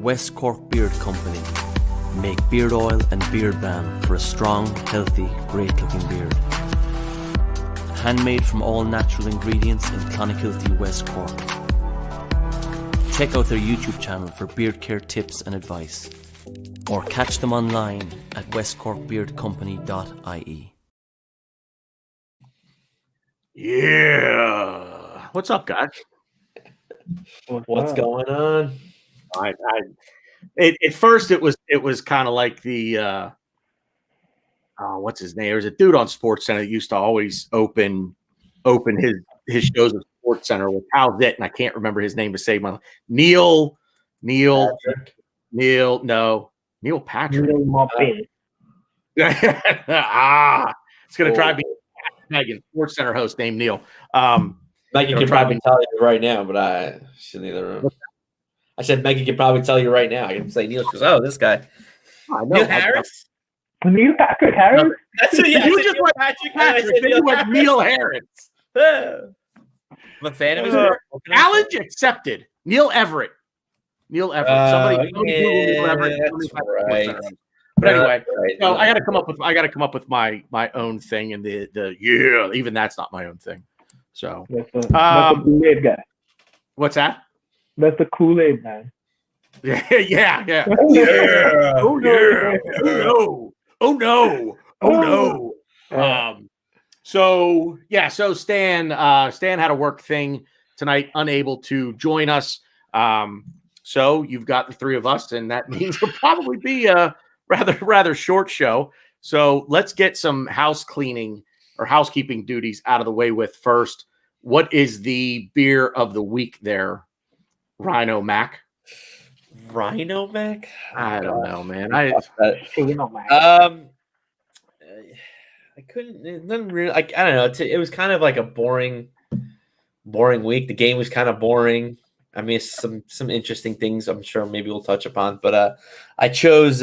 West Cork Beard Company make beard oil and beard balm for a strong, healthy, great-looking beard. Handmade from all natural ingredients in Clonakilty, West Cork. Check out their YouTube channel for beard care tips and advice, or catch them online at westcorkbeardcompany.ie. Yeah. What's up, guys? What's going on? At first it was kind of like the what's his name? There's a dude on SportsCenter that used to always open his shows at SportsCenter with Hal Vitt, and I can't remember his name to save my life. Neil Patrick. Neil Moppin. It's gonna drive me. Megan, SportsCenter host named Neil. Megan can probably tell you right now, but she's in the other room. I said Megan can probably tell you right now. I can say Neil. She goes, "Oh, this guy, Neil Harris, Neil Patrick Harris." That's it. Yeah, you just went Patrick. Then you went Neil Harris. I'm a fan of his work. Challenge accepted. Neil Everett. Somebody. Neil Everett. That's right. But anyway, no, I got to come up with my own thing, and even that's not my own thing. So that's the Kool-Aid guy. What's that? That's the Kool-Aid man. Yeah. Oh no. So Stan had a work thing tonight, unable to join us. So you've got the three of us, and that means it'll probably be a rather short show. So let's get some house cleaning or housekeeping duties out of the way with first. What is the beer of the week there, Rhino Mac? Rhino Mac? I don't know, man. I couldn't. It doesn't really. I don't know. It was kind of like a boring week. The game was kind of boring. I missed some interesting things. I'm sure maybe we'll touch upon. But I chose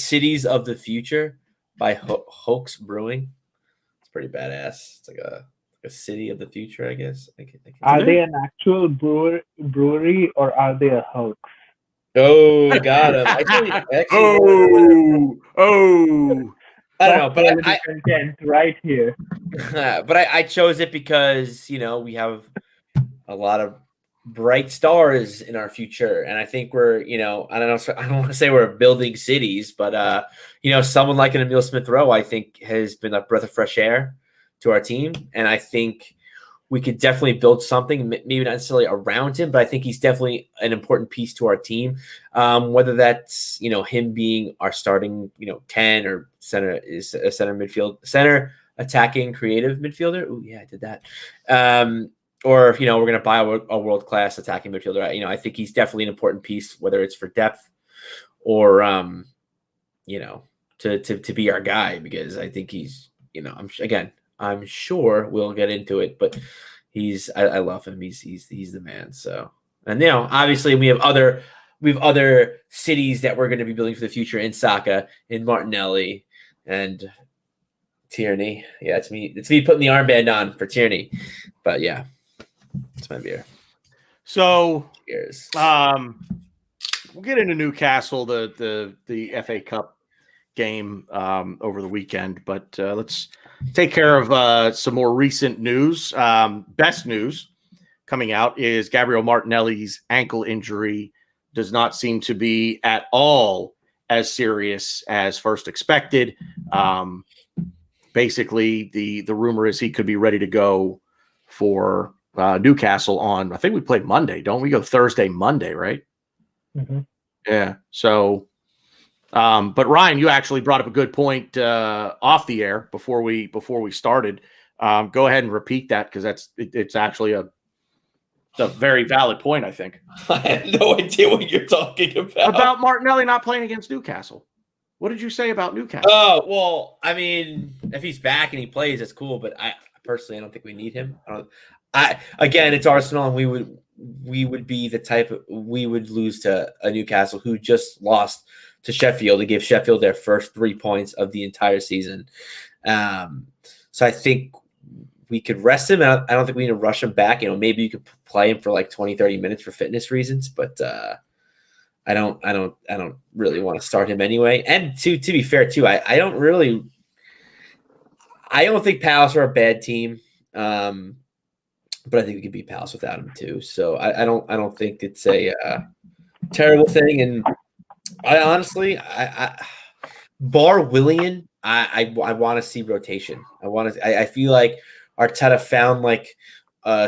Cities of the Future by Hoax Brewing. It's pretty badass. It's like a city of the future, I guess. Are they an actual brewery or are they a hoax? Oh, got him. I don't know, but I content right here. But I chose it because we have a lot of bright stars in our future, and I think we're I don't want to say we're building cities, but someone like an Emile Smith-Rowe, I think, has been a breath of fresh air to our team, and I think we could definitely build something, maybe not necessarily around him, but I think he's definitely an important piece to our team. Whether that's him being our starting 10 or center center attacking creative midfielder. Oh yeah, I did that. Or we're going to buy a world class attacking midfielder. I think he's definitely an important piece, whether it's for depth or to be our guy, because I think he's I'm sure we'll get into it, but I love him. He's the man. So, and obviously we have other cities that we're going to be building for the future in Saka, in Martinelli, and Tierney. Yeah, it's me putting the armband on for Tierney. But yeah, it's my beer. So cheers. We'll get into Newcastle, the FA Cup game over the weekend, but let's take care of some more recent news. Best news coming out is Gabriel Martinelli's ankle injury does not seem to be at all as serious as first expected. Basically, the rumor is he could be ready to go for Newcastle on, I think we played Monday, don't we? Go Thursday, Monday, right? Mm-hmm. Yeah. So but Ryan, you actually brought up a good point off the air before we started. Go ahead and repeat that, because it's actually a very valid point, I think. I have no idea what you're talking about. About Martinelli not playing against Newcastle. What did you say about Newcastle? Oh, well, I mean, if he's back and he plays, that's cool. But I personally don't think we need him. Again, it's Arsenal, and we would be the type we would lose to a Newcastle who just lost to Sheffield to give Sheffield their first 3 points of the entire season. So I think we could rest him. I don't think we need to rush him back. Maybe you could play him for like 20, 30 minutes for fitness reasons, but I don't really want to start him anyway. And to be fair too, I don't think Palace are a bad team. But I think we could beat Palace without him too. So I don't think it's a terrible thing. And I honestly, bar Willian, I want to see rotation. I feel like Arteta found like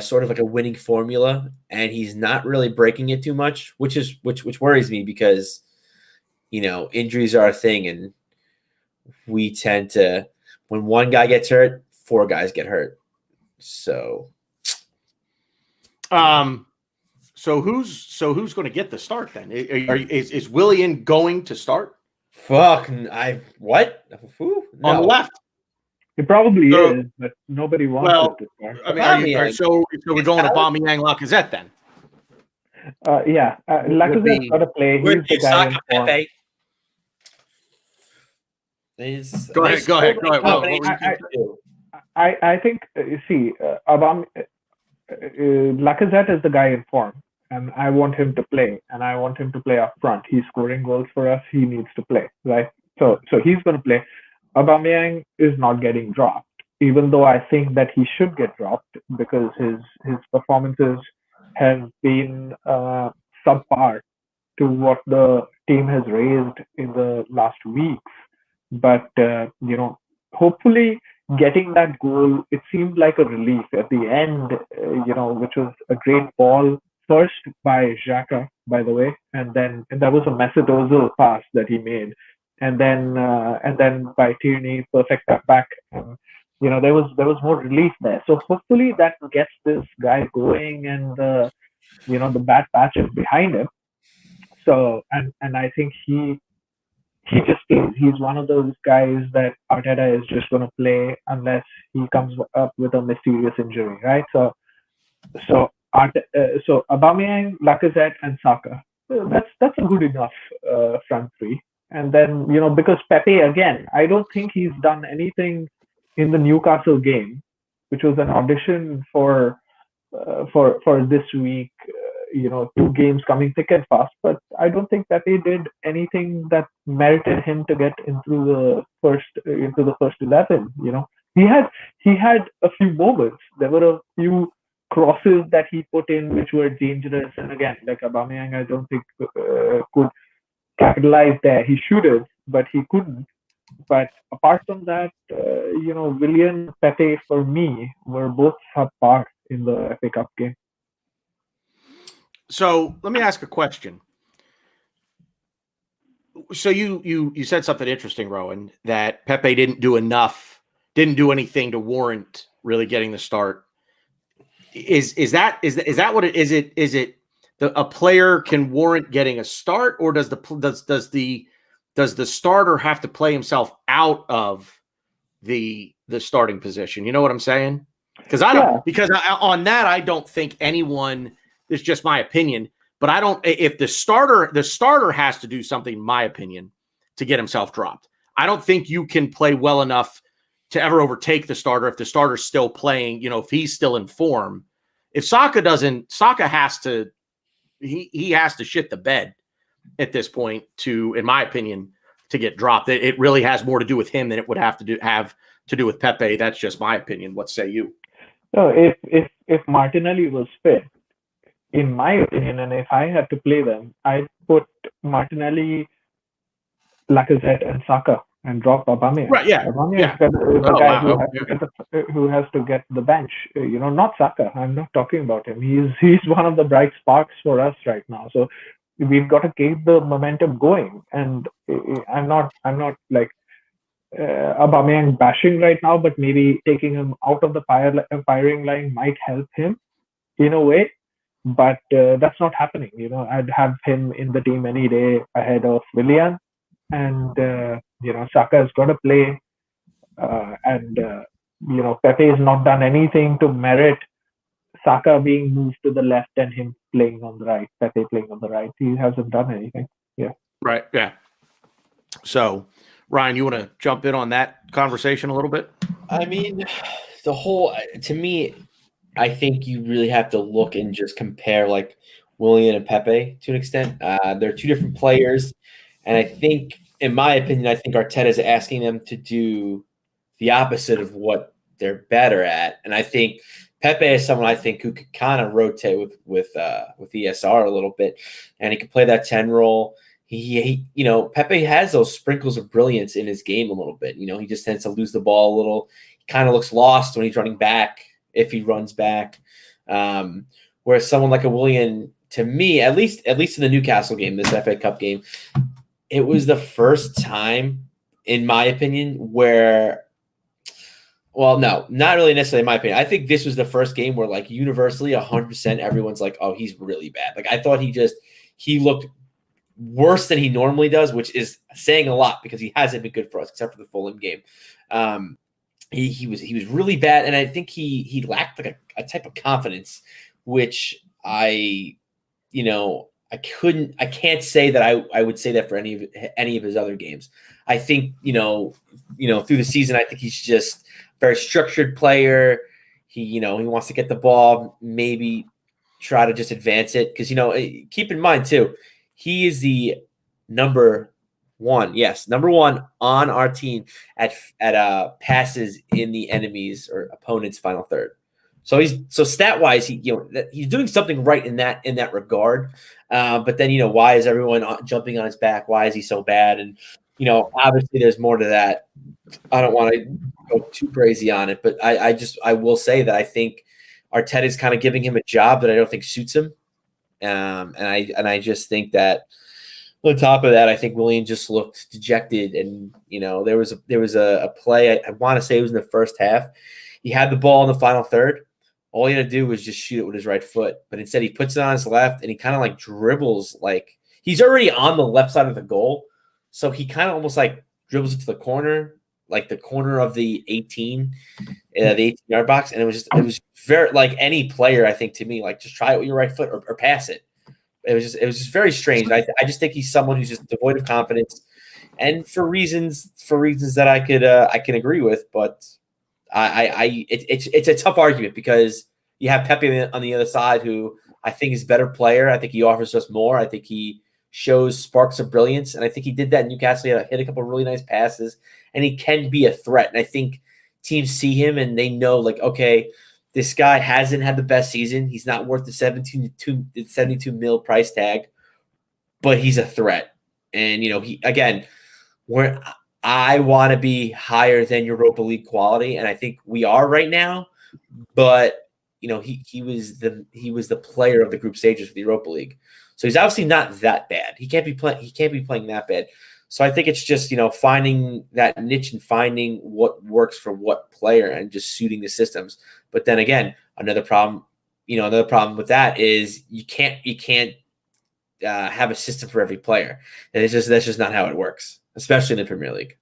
sort of like a winning formula, and he's not really breaking it too much, which worries me because injuries are a thing, and we tend to, when one guy gets hurt, 4 guys get hurt. So. So who's going to get the start then? Is Willian going to start? Fuck, what? Who? No. On the left. He probably is, but nobody wants him to start. I mean, so we're going to Aubameyang Lacazette then? Yeah, Lacazette's got to play. He's the guy in form. Go ahead. I think, Lacazette is the guy in form, and I want him to play, and I want him to play up front. He's scoring goals for us. He needs to play, right? So he's going to play. Aubameyang is not getting dropped, even though I think that he should get dropped because his performances have been subpar to what the team has raised in the last weeks. But hopefully, getting that goal, it seemed like a relief at the end, which was a great ball, first by Xhaka, by the way, and that was a Mesut Ozil pass that he made, and then by Tierney, perfect cutback. There was more relief there. So hopefully that gets this guy going, and the bad patch is behind him. So and I think he just is. He's one of those guys that Arteta is just going to play unless he comes up with a mysterious injury, right? So Aubameyang, Lacazette, and Saka. That's a good enough front three. And then because Pepe, again, I don't think he's done anything in the Newcastle game, which was an audition for this week. 2 games coming thick and fast, but I don't think Pepe did anything that merited him to get into the first 11. He had a few moments. There were a few crosses that he put in which were dangerous, and again, like Aubameyang, I don't think could capitalize there. He should have, but he couldn't. But apart from that, Willian, Pepe for me were both subpar in the FA Cup game. So let me ask a question. So you said something interesting, Rohan, that Pepe didn't do anything to warrant really getting the start. Is that what it is? Is it a player can warrant getting a start, or does the starter have to play himself out of the starting position? You know what I'm saying? Because on that I don't think anyone. It's just my opinion, but I don't. If the starter has to do something, in my opinion, to get himself dropped. I don't think you can play well enough to ever overtake the starter if the starter's still playing. If he's still in form. If Saka has to, he has to shit the bed at this point to, in my opinion, to get dropped. It really has more to do with him than it would have to do with Pepe. That's just my opinion. What say you? No, if Martinelli was fit. In my opinion, and if I had to play them, I'd put Martinelli, Lacazette, and Saka and drop Aubameyang. Right, yeah. Aubameyang is the guy who has to get the bench. Not Saka. I'm not talking about him. He's one of the bright sparks for us right now. So we've got to keep the momentum going. And I'm not like Aubameyang bashing right now, but maybe taking him out of the firing line might help him in a way. But that's not happening. I'd have him in the team any day ahead of Willian, and Saka has got to play. Pepe has not done anything to merit Saka being moved to the left and him playing on the right. Pepe playing on the right. He hasn't done anything. Yeah. Right. Yeah. So, Ryan, you want to jump in on that conversation a little bit? I mean, to me. I think you really have to look and just compare like Willian and Pepe to an extent. They're two different players, and I think, in my opinion, I think Arteta is asking them to do the opposite of what they're better at. And I think Pepe is someone I think who could kind of rotate with ESR a little bit, and he could play that 10 role. He Pepe has those sprinkles of brilliance in his game a little bit. He just tends to lose the ball a little. He kind of looks lost when he's running back, if he runs back. Whereas someone like a Willian, to me, at least in the Newcastle game, this FA Cup game, it was the first time, in my opinion, where, well, no, not really necessarily in my opinion. I think this was the first game where, like, universally 100% everyone's like, oh, he's really bad. Like, I thought he looked worse than he normally does, which is saying a lot because he hasn't been good for us except for the Fulham game. He was really bad, and I think he lacked like a type of confidence, which I can't say that I would say that for any of his other games. I think through the season, I think he's just a very structured player. He wants to get the ball, maybe try to just advance it, because keep in mind too, he is the number one on our team at passes in the enemy's or opponent's final third. So stat wise, he's doing something right in that regard. But then why is everyone jumping on his back? Why is he so bad? And obviously there's more to that. I don't want to go too crazy on it, but I will say that I think Arteta is kind of giving him a job that I don't think suits him. And I just think that on top of that, I think Willian just looked dejected. And there was a play, I want to say it was in the first half. He had the ball in the final third. All he had to do was just shoot it with his right foot, but instead he puts it on his left and he kind of like dribbles, like he's already on the left side of the goal, so he kind of almost like dribbles it to the corner, like the corner of the 18 18-yard box, and it was very like any player, I think, to me, like just try it with your right foot or pass it. It was just very strange. I just think he's someone who's just devoid of confidence, and for reasons that I can agree with, but it's a tough argument because you have Pepe on the other side, who I think is a better player. I think he offers us more. I think he shows sparks of brilliance, and I think he did that in Newcastle. He hit a couple of really nice passes, and he can be a threat. And I think teams see him and they know, like, okay, this guy hasn't had the best season. He's not worth the 72 mil price tag, but he's a threat. And I want to be higher than Europa League quality, and I think we are right now. But he was the player of the group stages for the Europa League, so he's obviously not that bad. He can't be playing that bad. So I think it's just finding that niche and finding what works for what player and just suiting the systems. But then again, another problem with that is you can't have a system for every player, and that's just not how it works, especially in the Premier League.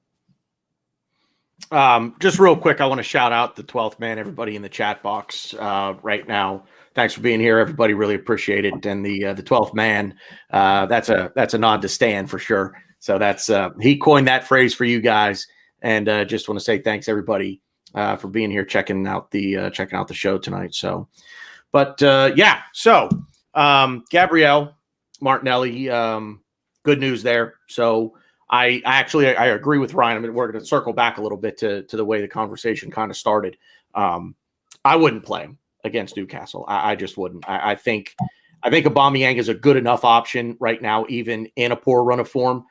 Just real quick, I want to shout out the 12th man, everybody in the chat box right now. Thanks for being here, everybody. Really appreciate it. And the 12th man, that's a nod to Stan for sure. So that's he coined that phrase for you guys, and just want to say thanks everybody for being here, checking out the show tonight. So, but yeah, so Gabrielle Martinelli, good news there. So I agree with Ryan. I mean, we're going to circle back a little bit to the way the conversation kind of started. I wouldn't play him against Newcastle. I just wouldn't. I think Aubameyang is a good enough option right now, even in a poor run of form,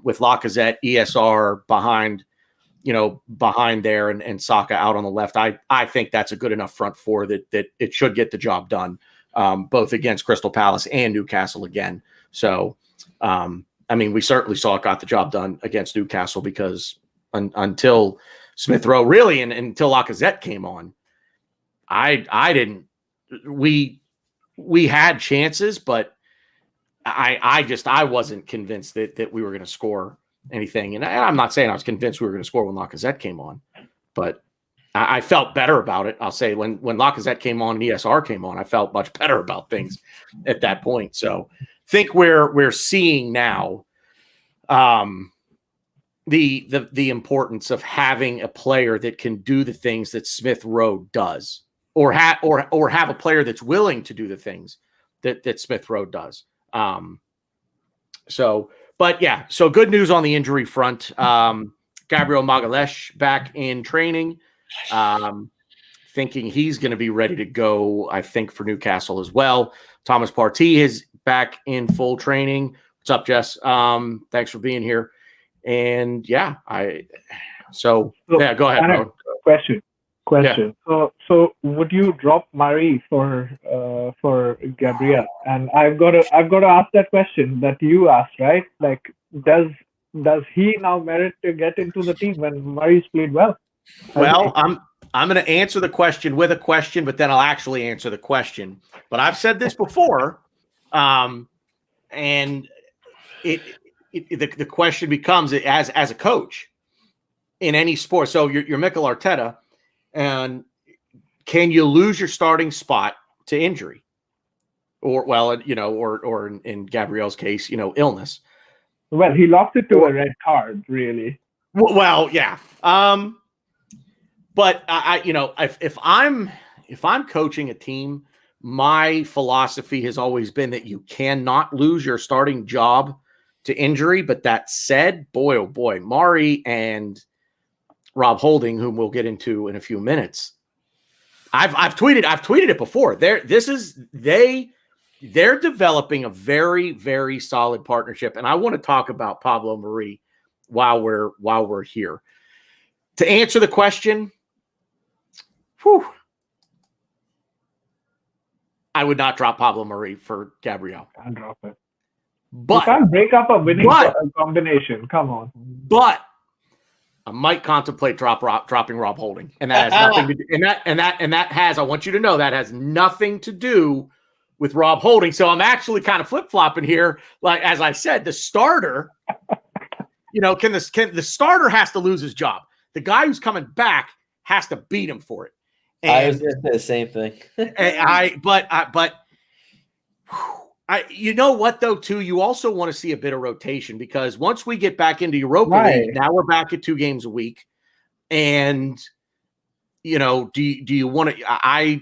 with Lacazette, ESR behind there, and Saka out on the left. I think that's a good enough front four that it should get the job done, both against Crystal Palace and Newcastle again. So, I mean, we certainly saw it got the job done against Newcastle because until Smith Rowe, really, and until Lacazette came on, I didn't. We had chances, but I wasn't convinced that we were going to score anything. And I'm not saying I was convinced we were going to score when Lacazette came on, but I felt better about it. I'll say when Lacazette came on and ESR came on, I felt much better about things at that point. So think we're seeing now the importance of having a player that can do the things that Smith Rowe does, or have a player that's willing to do the things that Smith Rowe does. So good news on the injury front. Gabriel Magalhaes back in training, thinking he's going to be ready to go, I think, for Newcastle as well. Thomas Partey is back in full training. What's up, Jess? Thanks for being here. And go ahead. Bro. Question. Yeah. So would you drop Murray for Gabriel? And I've got to ask that question that you asked, right? Like, does he now merit to get into the team when Murray's played well? Well, I'm going to answer the question with a question, but then I'll actually answer the question. But I've said this before, and the question becomes as a coach in any sport. So you're Mikel Arteta, and can you lose your starting spot to injury, or in Gabriel's case, illness? Well, he lost it to a red card, really. Well, yeah. But if I'm coaching a team, my philosophy has always been that you cannot lose your starting job to injury. But that said, boy, oh boy, Mari and Rob Holding, whom we'll get into in a few minutes. I've tweeted it before. They're developing a very, very solid partnership. And I want to talk about Pablo Mari while we're here. To answer the question, I would not drop Pablo Mari for Gabriel. Can't drop it. But you can't break up a winning combination. Come on. But I might contemplate dropping Rob Holding, and that has nothing to do. And that has. I want you to know that has nothing to do with Rob Holding. So I'm actually kind of flip flopping here. Like as I said, the starter. The starter has to lose his job. The guy who's coming back has to beat him for it. And I was going to say the same thing. You know what though, too? You also want to see a bit of rotation because once we get back into Europa League, now we're back at 2 games a week. And, do you want to,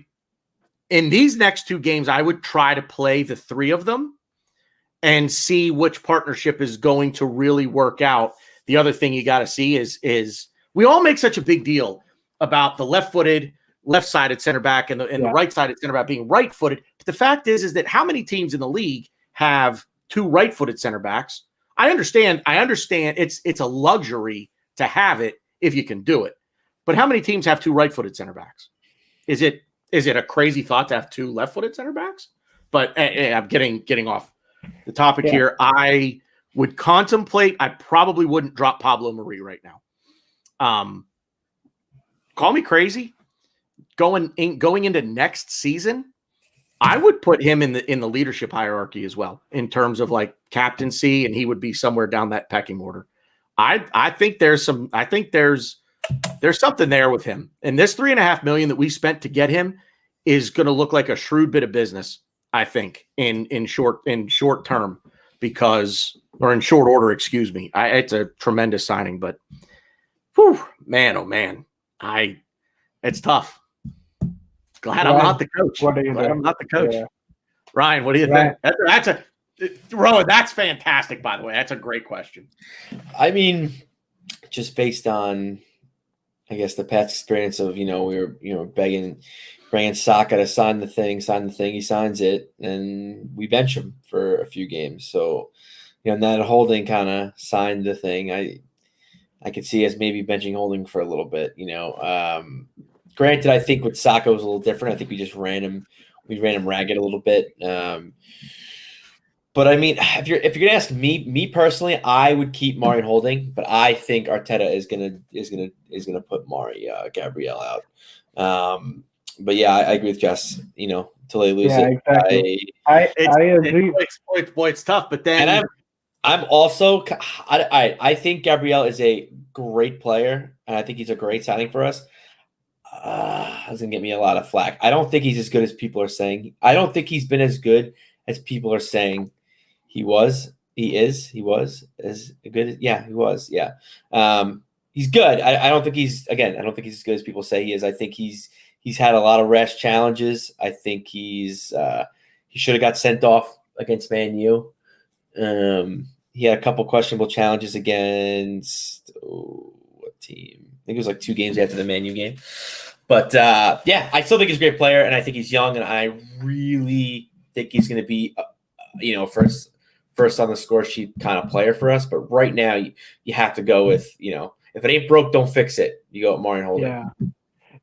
in these next 2 games, I would try to play the 3 of them and see which partnership is going to really work out. The other thing you got to see is we all make such a big deal about the left-sided center back and the right-sided center back being right-footed. But the fact is that how many teams in the league have 2 right-footed center backs? I understand it's a luxury to have it if you can do it. But how many teams have 2 right-footed center backs? Is it a crazy thought to have 2 left-footed center backs? But I'm getting off the topic here. I would contemplate. I probably wouldn't drop Pablo Mari right now. Call me crazy. Going into next season, I would put him in the leadership hierarchy as well in terms of like captaincy, and he would be somewhere down that pecking order. I think there's something there with him, and this $3.5 million that we spent to get him is going to look like a shrewd bit of business. I think in short term or in short order, excuse me. It's a tremendous signing, but man, oh man, it's tough. Glad I'm not the coach. I'm not the coach. Yeah. Ryan, what do you think? Rowan, that's fantastic, by the way. That's a great question. I mean, just based on, I guess, the past experience of, we were, bringing Saka to sign the thing, he signs it, and we bench him for a few games. So, and that Holding kind of signed the thing. I could see us maybe benching Holding for a little bit, Granted, I think with Saka was a little different. I think we just ran him ragged a little bit. But I mean, if you're gonna ask me personally, I would keep Mari Holding, but I think Arteta is gonna put Mari Gabriel out. But yeah, I agree with Jess. Until they lose it. Exactly. I agree. Boy, it's tough. But then and I'm also I think Gabriel is a great player, and I think he's a great signing for us. That's going to get me a lot of flack. I don't think he's as good as people are saying. I don't think he's been as good as people are saying he was. He was as good. Yeah, he was. Yeah. He's good. I don't think he's as good as people say he is. I think he's had a lot of rash challenges. I think he's he should have got sent off against Man U. He had a couple questionable challenges against what team? I think it was like 2 games after the Man U game. But yeah, I still think he's a great player, and I think he's young, and I really think he's going to be, first on the score sheet kind of player for us. But right now, you have to go with, if it ain't broke, don't fix it. You go with Marian Holden. Yeah.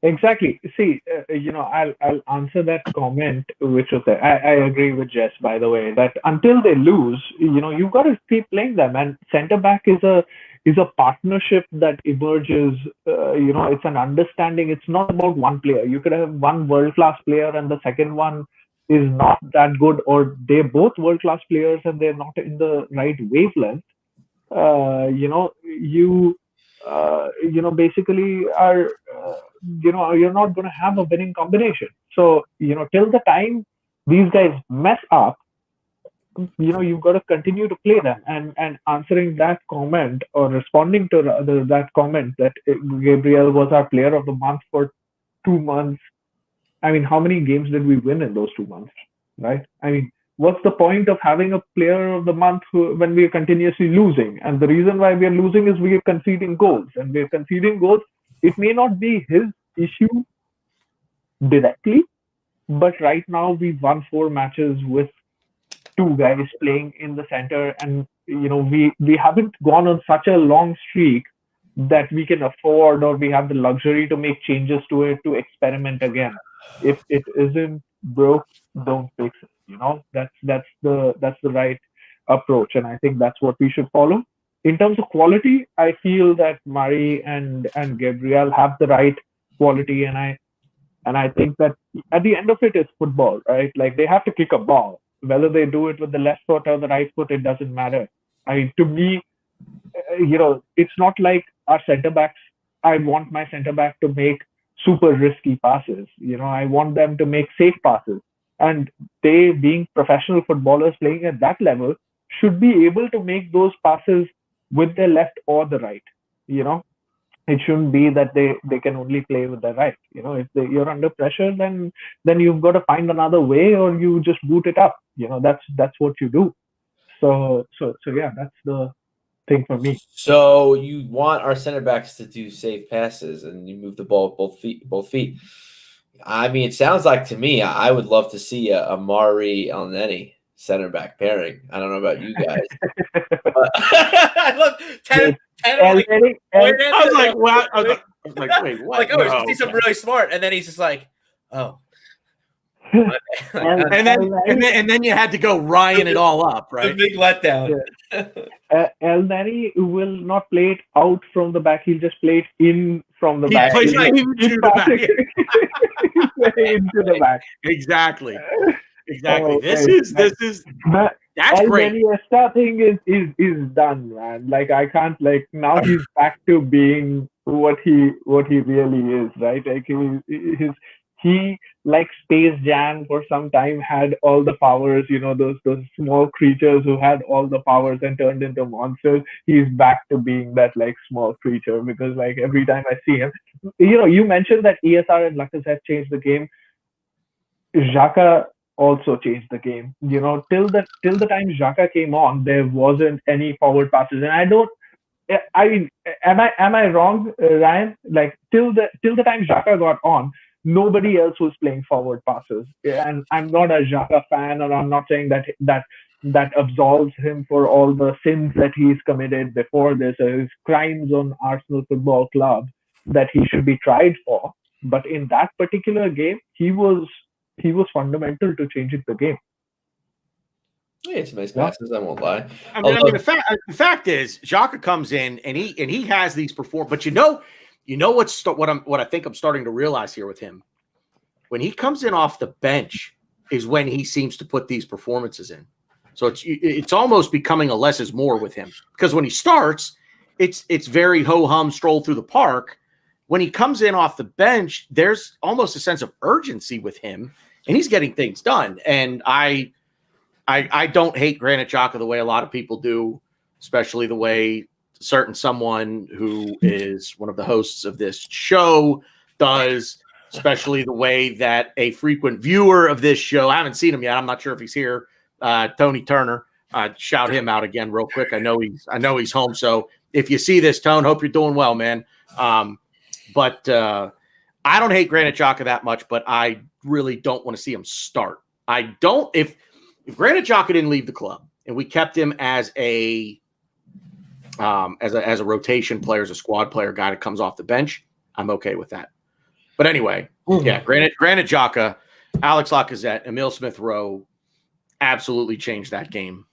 Exactly. See, I'll answer that comment, which was that I agree with Jess, by the way, that until they lose, you've got to keep playing them. And center back is a partnership that emerges. It's an understanding. It's not about one player. You could have one world-class player and the second one is not that good, or they're both world-class players and they're not in the right wavelength. Basically are, you're not going to have a winning combination. So, till the time these guys mess up, you've got to continue to play them. And answering that comment, or responding to that comment that Gabriel was our player of the month for 2 months. I mean, how many games did we win in those 2 months, right? I mean, what's the point of having a player of the month when we are continuously losing? And the reason why we are losing is we are conceding goals. And we are conceding goals. It may not be his issue directly, but right now we've won 4 matches with 2 guys playing in the center. And, we haven't gone on such a long streak that we can afford, or we have the luxury to make changes to it, to experiment again. If it isn't broke, don't fix it. That's the right approach, and I think that's what we should follow. In terms of quality, I feel that Mari and Gabriel have the right quality, and I think that at the end of it, it's football, right? Like, they have to kick a ball, whether they do it with the left foot or the right foot, it doesn't matter. I mean, to me, it's not like our centre backs. I want my centre back to make super risky passes. I want them to make safe passes. And they, being professional footballers playing at that level, should be able to make those passes with their left or the right. It shouldn't be that they can only play with the right. If you're under pressure, then you've got to find another way, or you just boot it up. That's what you do. So yeah, that's the thing for me. So you want our center backs to do safe passes, and you move the ball with both feet. I mean, it sounds like to me, I would love to see a Mari Elneny center back pairing. I don't know about you guys. I love 10. I was like, what? I was like, wait, what? Like, oh, no. He's something really smart, and then he's just like, oh. and then you had to go Ryan it all up, right? The big letdown. Elneny will not play it out from the back. He'll just play it in from the back. Plays right into the back. Into the back. Exactly. This is that's great. The Iniesta thing is done, man. Like, I can't, like, now he's back to being what he really is, right? Like, he like Space Jam for some time had all the powers, those small creatures who had all the powers and turned into monsters. He's back to being that, like, small creature, because, like, every time I see him, you mentioned that ESR and Lacazette changed the game. Xhaka also changed the game. Till the time Xhaka came on, there wasn't any forward passes, and I mean, am I wrong, Ryan? Like, till the time Xhaka got on, nobody else was playing forward passes. And I'm not a Xhaka fan, or I'm not saying that absolves him for all the sins that he's committed before this, or his crimes on Arsenal Football Club that he should be tried for. But in that particular game, he was fundamental to changing the game. Yeah, it's nice passes, I won't lie. I mean, the fact is, Xhaka comes in and he has these but what I think I'm starting to realize here with him, when he comes in off the bench is when he seems to put these performances in. So it's almost becoming a less is more with him, because when he starts, it's very ho-hum stroll through the park. When he comes in off the bench, there's almost a sense of urgency with him, and he's getting things done. And I don't hate Granit Xhaka the way a lot of people do, especially the way someone who is one of the hosts of this show does. especially the way that a frequent viewer of this show, I haven't seen him yet. I'm not sure if he's here. Tony Turner, shout him out again real quick. I know he's home. So if you see this, Tone, hope you're doing well, man. But I don't hate Granit Xhaka that much, but I really don't want to see him start. I don't. If Granit Xhaka didn't leave the club and we kept him as a rotation player, as a squad player, guy that comes off the bench, I'm okay with that. But anyway, yeah, Granit Xhaka, Alex Lacazette, Emile Smith-Rowe absolutely changed that game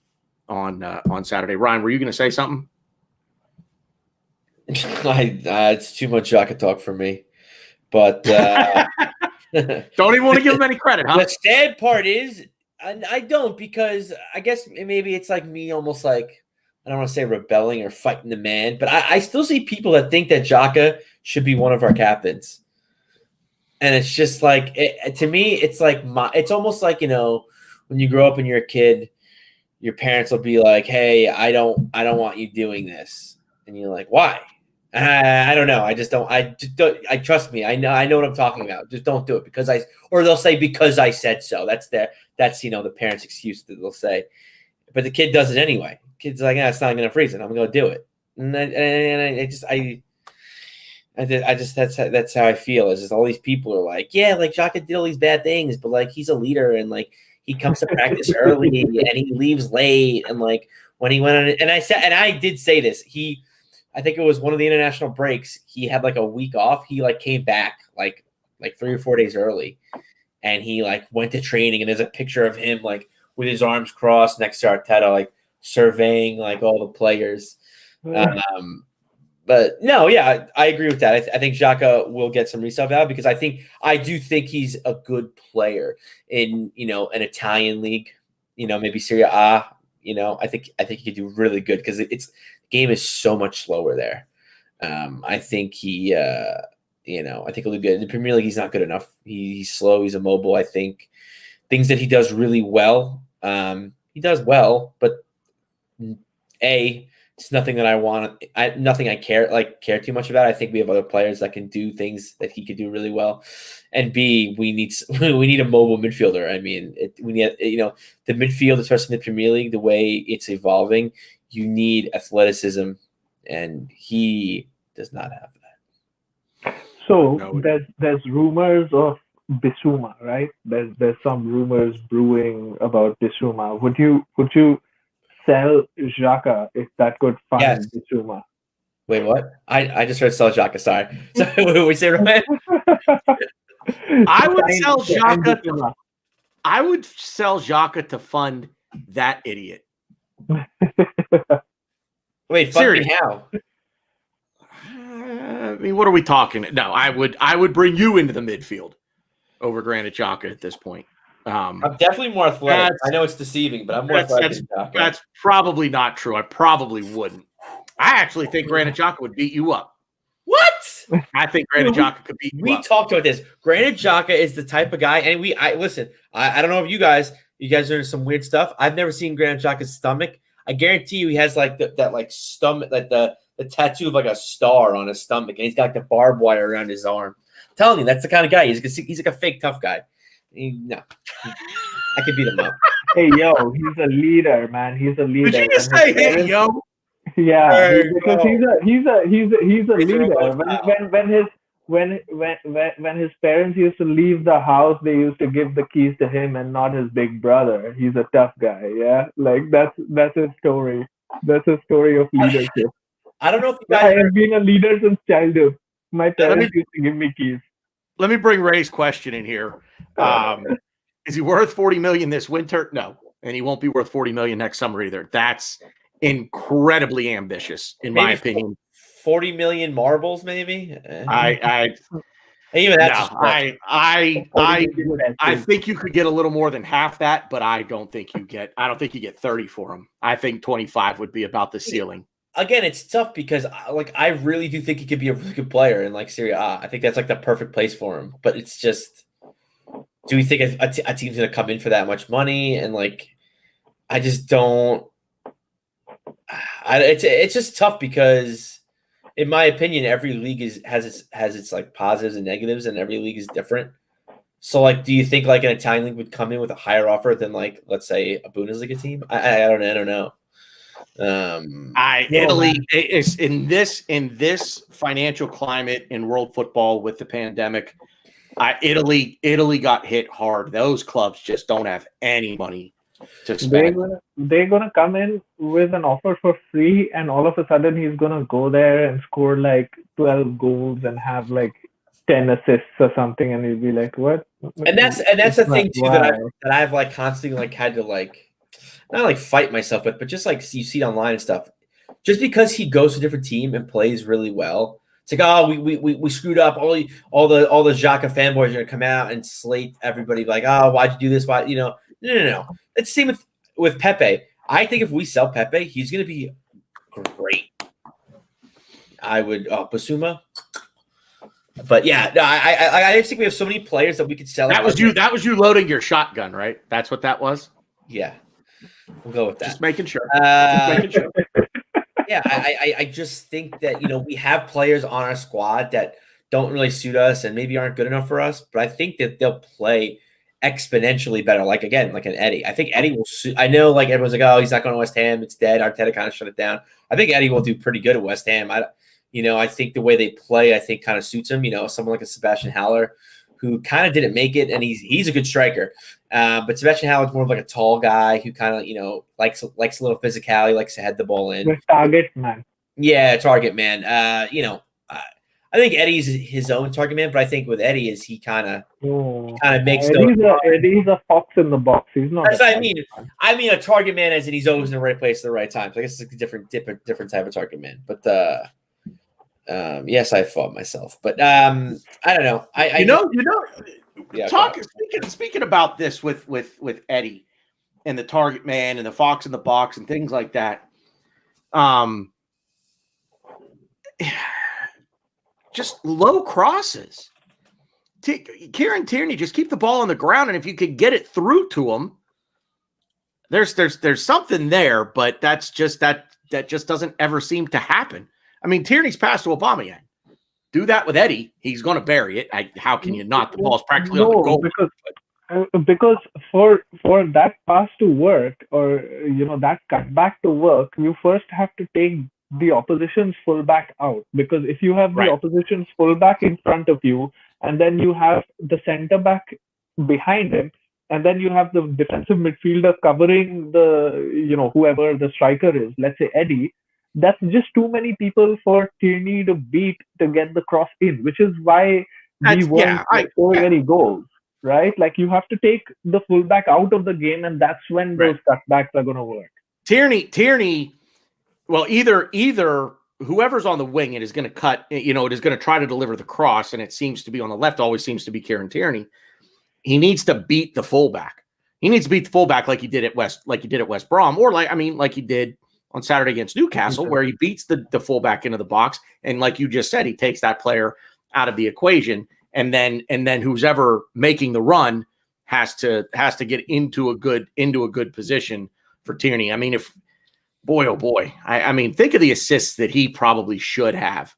on Saturday. Ryan, were you going to say something? It's too much Xhaka talk for me. But don't even want to give him any credit, huh? The sad part is I don't, because I guess maybe it's like me almost like, I don't want to say rebelling or fighting the man, but I still see people that think that Xhaka should be one of our captains. And it's just like, to me, it's like, it's almost like, when you grow up and you're a kid, your parents will be like, hey, I don't want you doing this. And you're like, why? I don't know. I just don't, trust me. I know what I'm talking about. Just don't do it or they'll say, because I said so. That's the parents' excuse that they'll say. But the kid does it anyway. Kid's like, it's not enough reason. I'm going to do it. That's how I feel. It's just all these people are like, yeah, like Xhaka did all these bad things, but like he's a leader and like he comes to practice early and he leaves late. And like when he went on it, and I did say this, I think it was one of the international breaks. He had like a week off. He like came back like 3 or 4 days early, and he like went to training. And there's a picture of him like with his arms crossed next to Arteta, like surveying like all the players. But no, yeah, I agree with that. I think Xhaka will get some resub out because I do think he's a good player in an Italian league, maybe Serie A. I think he could do really good because game is so much slower there. I think he, I think he'll do good. In the Premier League, he's not good enough. He's slow. He's immobile. I think things that he does really well. He does well, but it's nothing that I want. Nothing I care too much about. I think we have other players that can do things that he could do really well. And B, we need a mobile midfielder. I mean, we need the midfield, especially in the Premier League, the way it's evolving. You need athleticism, and he does not have that. So there's rumors of Bissouma, right? There's some rumors brewing about Bissouma. Would you sell Xhaka if that could fund Bissouma? Wait, what? I just heard sell Xhaka. Sorry. What did we say, Rohan? I would sell Xhaka. I would sell Xhaka to fund that idiot. Wait, fund me how? I mean, what are we talking? No, I would bring you into the midfield over Granit Xhaka at this point. I'm definitely more athletic. I know it's deceiving, but I'm more athletic than Xhaka. That's probably not true. I probably wouldn't. I actually think Granit Xhaka would beat you up. What? I think Granit Xhaka could beat you up. We talked about this. Granit Xhaka is the type of guy, and listen. I don't know if you guys are doing some weird stuff. I've never seen Granit Xhaka's stomach. I guarantee you, he has like that like stomach, like the tattoo of like a star on his stomach, and he's got the barbed wire around his arm. I'm telling you, that's the kind of guy. He's like a fake tough guy. No, I could beat him up. Hey yo, he's a leader, man. He's a leader. Did you just say hey yo? Yeah, because he's a leader. When his parents used to leave the house, they used to give the keys to him and not his big brother. He's a tough guy. Yeah, like that's his story. That's his story of leadership. I don't know if you guys have been a leader since childhood. My parents used to give me keys. Let me bring Ray's question in here. Is he worth $40 million this winter? No, and he won't be worth $40 million next summer either. That's incredibly ambitious, in my opinion. 40 million marbles, maybe. I think you could get a little more than half that, but I don't think you get 30 for him. I think 25 would be about the ceiling. Again, it's tough because I really do think he could be a really good player in like Serie A. I think that's like the perfect place for him. But it's just, do we think a team's going to come in for that much money? And like, I just don't. It's just tough because in my opinion, every league has its like positives and negatives, and every league is different. So, like, do you think like an Italian league would come in with a higher offer than like, let's say, a Bundesliga team? I don't know. Italy is in this financial climate in world football with the pandemic. Italy got hit hard. Those clubs just don't have any money to spend. They're gonna come in with an offer for free, and all of a sudden he's gonna go there and score like 12 goals and have like 10 assists or something, and he'll be like, "What?" And that's the thing too that I've like constantly like had to like not like fight myself with, but just like you see it online and stuff. Just because he goes to a different team and plays really well, it's like, oh, we screwed up. All the Xhaka fanboys are gonna come out and slate everybody like, oh, why'd you do this? Why, no. It's the same with Pepe. I think if we sell Pepe, he's gonna be great. I would Basuma. But yeah, no, I just think we have so many players that we could sell. That was you loading your shotgun, right? That's what that was. Yeah, we'll go with that. Just making sure. Yeah, I just think that we have players on our squad that don't really suit us and maybe aren't good enough for us. But I think that they'll play exponentially better. Like an Eddie. I think Eddie will. I know like everyone's like, oh, he's not going to West Ham. It's dead. Arteta kind of shut it down. I think Eddie will do pretty good at West Ham. I think the way they play, I think kind of suits him. Someone like a Sebastian Haller, who kind of didn't make it, and he's a good striker. But Sebastian Haller's more of like a tall guy who kind of likes a little physicality, likes to head the ball in. Target man. Yeah, target man. I think Eddie's his own target man, but I think with Eddie is he kind of makes Eddie's a fox in the box. He's not. That's what I mean. I mean a target man as in he's always in the right place at the right time. So I guess it's a different type of target man. But yes, I fought myself, but I don't know. Speaking about this with Eddie and the target man and the fox in the box and things like that. Just low crosses. Kieran Tierney, just keep the ball on the ground, and if you could get it through to him, there's something there, but that just doesn't ever seem to happen. I mean, Tierney's pass to Aubameyang. Do that with Eddie, he's going to bury it. How can you not? The ball's practically on the goal. Because for that pass to work, or that cutback to work, you first have to take the opposition's fullback out. Because if you have the opposition's fullback in front of you, and then you have the center back behind him, and then you have the defensive midfielder covering the whoever the striker is, let's say Eddie. That's just too many people for Tierney to beat to get the cross in, which is why we weren't scoring any goals, right? Like you have to take the fullback out of the game, and that's when those cutbacks are going to work. Tierney. Well, either whoever's on the wing, it is going to cut. It is going to try to deliver the cross, and it seems to be on the left. Always seems to be Kieran Tierney. He needs to beat the fullback. He needs to beat the fullback like he did at West Brom, or like he did on Saturday against Newcastle, where he beats the fullback into the box, and like you just said, he takes that player out of the equation, and then who's ever making the run has to get into a good position for Tierney. I mean, oh boy, I mean, think of the assists that he probably should have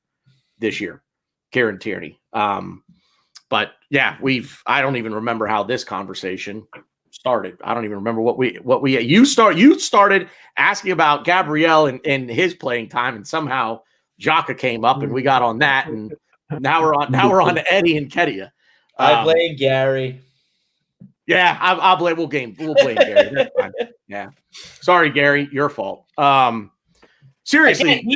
this year, Kieran Tierney. But yeah, I don't even remember how this conversation started. I don't even remember you started asking about Gabriel and his playing time, and somehow Xhaka came up and we got on that, and now we're on to Eddie and Kedia. I blame Gary. Yeah, I'll blame. We'll blame Gary. That's fine. Yeah, sorry, Gary, your fault. Seriously,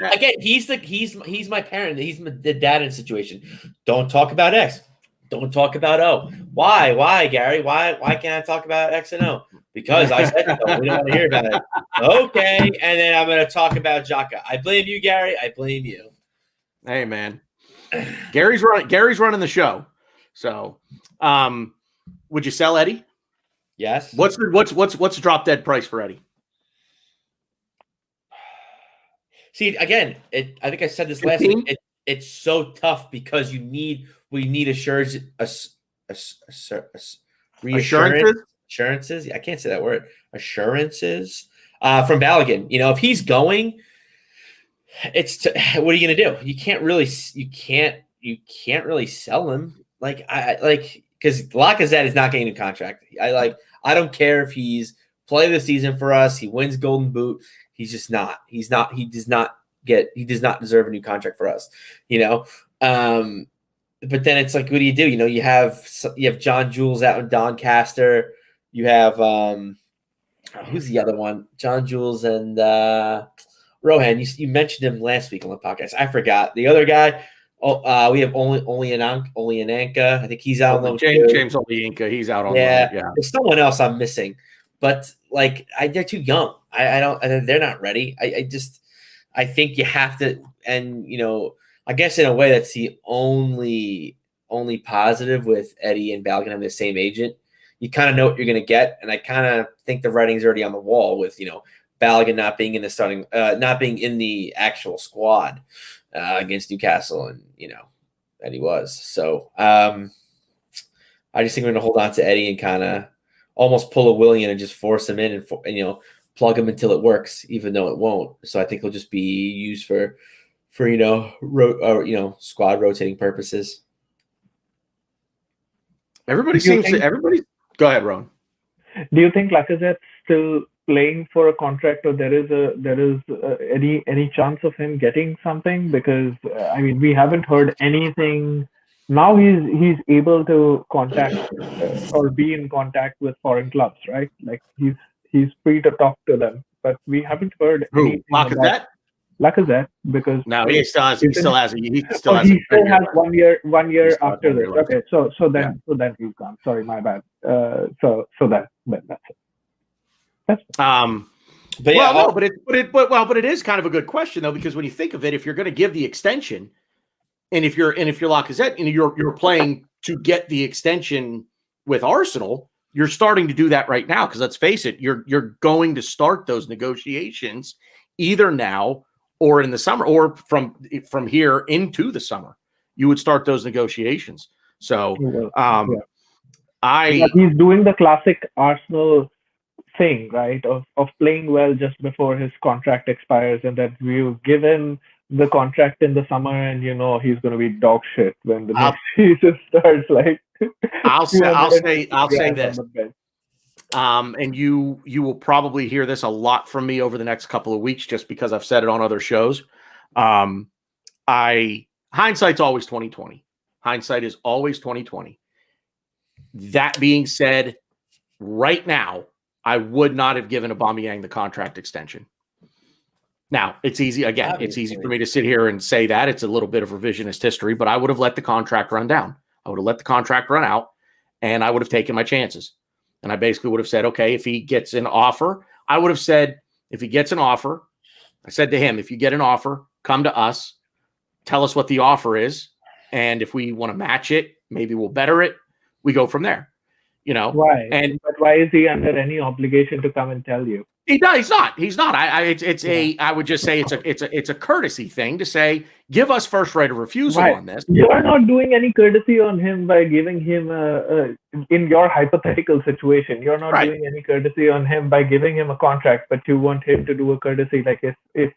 he's my parent. He's the dad in the situation. Don't talk about X. Don't talk about O. Why, Gary? Why can't I talk about X and O? Because I said so. We don't want to hear about it. Okay, and then I'm going to talk about Xhaka. I blame you, Gary. I blame you. Hey, man. Gary's running the show. So, would you sell Eddie? Yes. What's the drop dead price for Eddie? See, again, I think I said this last week. It's so tough because we need assurances. I can't say that word. Assurances from Balogun. If he's going, What are you gonna do? You can't really sell him. Because Lacazette is not getting a contract. I don't care if he's play the season for us. He wins Golden Boot. He's just not. He's not. He does not deserve a new contract for us. But then it's like, what do? You have John Jules out in Doncaster. You have who's the other one? John Jules and Rohan. You mentioned him last week on the podcast. I forgot the other guy. We have only Ananka. I think he's out on loan. James Olienka. He's out on loan. Yeah. There's someone else I'm missing, but they're too young. They're not ready. I think you have to, and I guess in a way that's the only positive with Eddie and Balogun having the same agent. You kind of know what you're going to get, and I kind of think the writing's already on the wall with Balogun not being in the starting, not being in the actual squad against Newcastle, and Eddie was. So I just think we're going to hold on to Eddie and kind of almost pull a Willian and just force him in and plug him until it works, even though it won't. So I think he'll just be used for squad rotating purposes. Everybody go ahead, Ron. Do you think Lacazette's still playing for a contract, or there is any chance of him getting something? Because we haven't heard anything. Now he's able to contact or be in contact with foreign clubs, right? Like he's free to talk to them, but we haven't heard anything about Lacazette, because he still has 1 year after this. Okay, so then he's gone. Sorry, my bad. So that's it. That's but it is kind of a good question though, because when you think of it, if you're going to give the extension, and if you're Lacazette and you're playing to get the extension with Arsenal, you're starting to do that right now, because let's face it, you're going to start those negotiations either now or in the summer, or from here into the summer. You would start those negotiations. So he's doing the classic Arsenal thing, right? Of playing well just before his contract expires, and that we'll give him the contract in the summer, and he's going to be dog shit when the next season starts. I'll say this. And you will probably hear this a lot from me over the next couple of weeks, just because I've said it on other shows. Hindsight's always 20/20. Hindsight is always 20/20. That being said, right now, I would not have given Aubameyang the contract extension. Now, it's easy. Again, Obviously. It's easy for me to sit here and say that. It's a little bit of revisionist history, but I would have let the contract run down. I would have let the contract run out, and I would have taken my chances. And I basically would have said, okay, if he gets an offer, I would have said, if he gets an offer, I said to him, if you get an offer, come to us, tell us what the offer is. And if we want to match it, maybe we'll better it. We go from there, Why? But why is he under any obligation to come and tell you? He's not. I would just say it's a courtesy thing to say, give us first right of refusal on this. You are not doing any courtesy on him by giving him in your hypothetical situation. You're not doing any courtesy on him by giving him a contract, but you want him to do a courtesy. Like if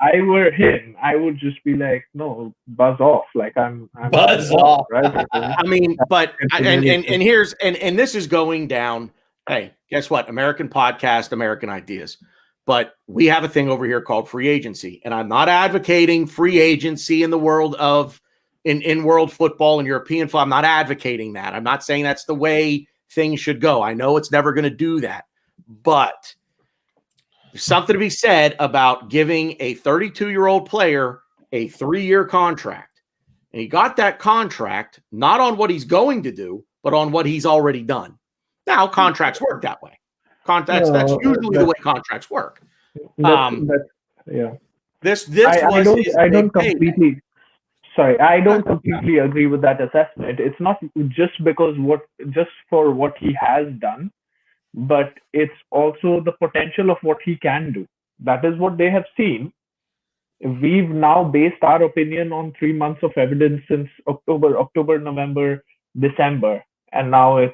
I were him, I would just be like, no, buzz off. Like I'm buzz off, right? And here's this is going down. Hey, guess what? American podcast, American ideas. But we have a thing over here called free agency. And I'm not advocating free agency in the world of in world football and European football. I'm not advocating that. I'm not saying that's the way things should go. I know it's never going to do that. But there's something to be said about giving a 32-year-old player a 3-year contract. And he got that contract not on what he's going to do, but on what he's already done. Now, contracts work that way. That's usually the way contracts work. I don't completely agree with that assessment. It's not just for what he has done, but it's also the potential of what he can do. That is what they have seen. We've now based our opinion on 3 months of evidence since October, November, December. And now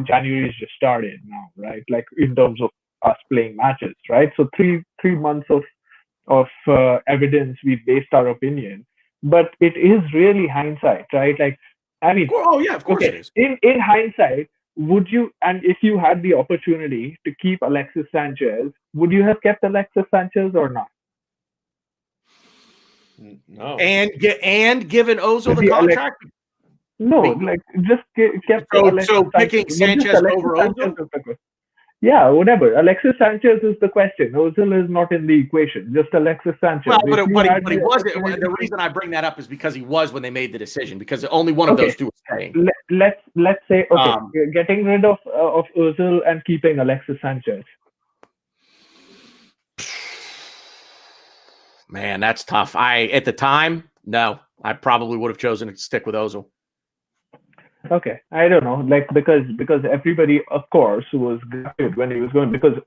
January is just started now, right? Like in terms of us playing matches, right? So three months of evidence we've based our opinion, but it is really hindsight, right? Like, I mean, Oh yeah, of course okay, it is. in hindsight, would you, and if you had the opportunity to keep Alexis Sanchez, would you have kept Alexis Sanchez or not? No. And given Ozil the The contract. No, Wait. like just kept So Alexis picking Sanchez. Sanchez Alexis over Sanchez Ozil? is the question. Yeah, whatever. Alexis Sanchez is the question. Ozil is not in the equation. Just Alexis Sanchez. Well, but If you had he the wasn't. opportunity The to- reason I bring that up is because he was when they made the decision, because only one of Okay. those two was staying. Let's say, okay, Um, getting rid of Ozil and keeping Alexis Sanchez. Man, that's tough. At the time, no, I probably would have chosen to stick with Ozil. Okay, I don't know, like because everybody, of course, was gutted when he was going, because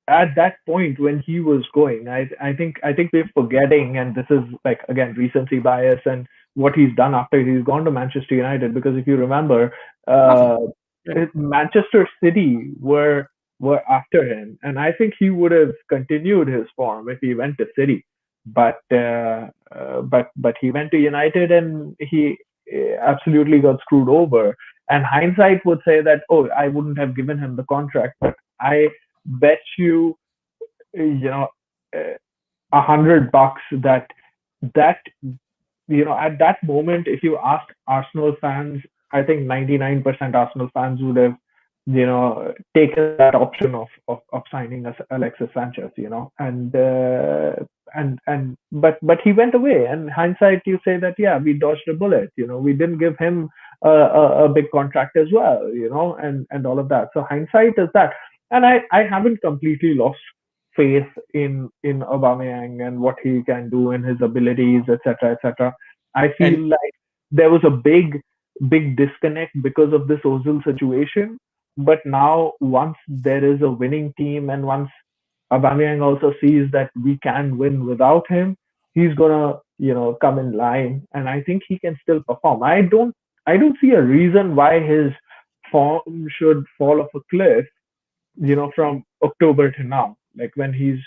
at that point when he was going, I think we're forgetting, and this is like again recency bias and what he's done after he's gone to Manchester United. Because if you remember, Manchester City were after him, and I think he would have continued his form if he went to City, but he went to United and he absolutely got screwed over. And hindsight would say that, oh, I wouldn't have given him the contract, but I bet you, $100 that at that moment, if you asked Arsenal fans, I think 99% Arsenal fans would have taken that option of signing Alexis Sanchez, but he went away. And hindsight, you say that, yeah, we dodged a bullet. We didn't give him a big contract as well, and all of that. So hindsight is that. And I haven't completely lost faith in Aubameyang and what he can do and his abilities, etc., etc. I feel like there was a big disconnect because of this Ozil situation. But now, once there is a winning team, and once Aubameyang also sees that we can win without him, he's gonna, come in line, and I think he can still perform. I don't see a reason why his form should fall off a cliff, from October to now, like when he's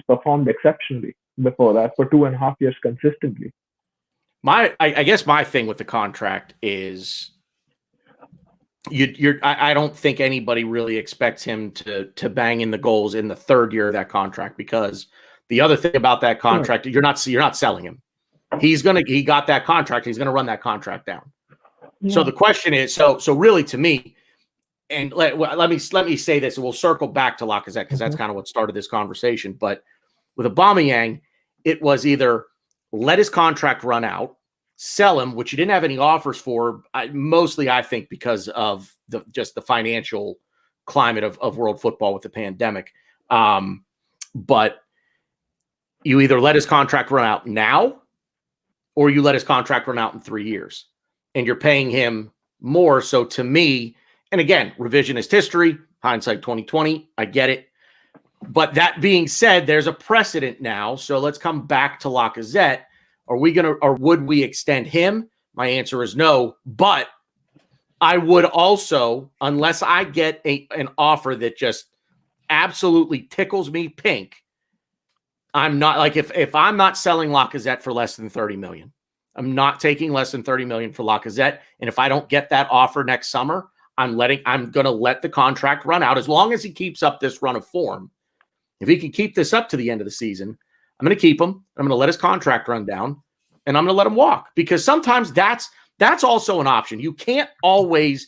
performed exceptionally before that for 2.5 years consistently. I guess my thing with the contract is I don't think anybody really expects him to bang in the goals in the third year of that contract, because the other thing about that contract, you're not selling him. He got that contract. He's going to run that contract down. Yeah. So the question is, so really to me, and let me say this, and we'll circle back to Lacazette because that's kind of what started this conversation. But with Aubameyang, it was either let his contract run out, sell him, which you didn't have any offers for, mostly I think because of the financial climate of world football with the pandemic. But you either let his contract run out now, or you let his contract run out in 3 years, and you're paying him more. So to me, and again, revisionist history, hindsight 2020, I get it. But that being said, there's a precedent now. So let's come back to Lacazette. Would we extend him? My answer is no. But I would also, unless I get an offer that just absolutely tickles me pink, I'm not, like, if I'm not selling Lacazette for less than 30 million, I'm not taking less than 30 million for Lacazette. And if I don't get that offer next summer, I'm going to let the contract run out as long as he keeps up this run of form. If he can keep this up to the end of the season, I'm going to keep him. I'm going to let his contract run down, and I'm going to let him walk, because sometimes that's also an option. You can't always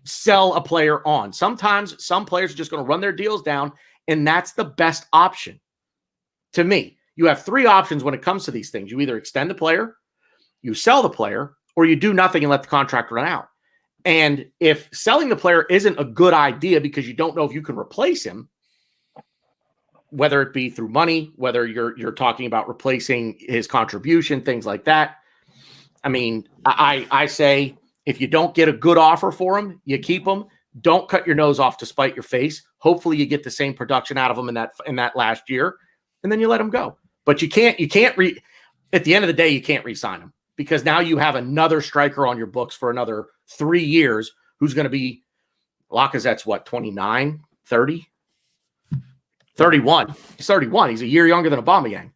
sell a player on. Sometimes some players are just going to run their deals down, and that's the best option. To me, you have 3 options when it comes to these things. You either extend the player, you sell the player, or you do nothing and let the contract run out. And if selling the player isn't a good idea because you don't know if you can replace him, whether it be through money, whether you're talking about replacing his contribution, things like that. I mean, I say, if you don't get a good offer for him, you keep him. Don't cut your nose off to spite your face. Hopefully you get the same production out of him in that last year, and then you let him go. But at the end of the day, you can't re-sign him, because now you have another striker on your books for another 3 years who's going to be, Lacazette's what, 29, 30? 31. He's 31. He's a year younger than Aubameyang.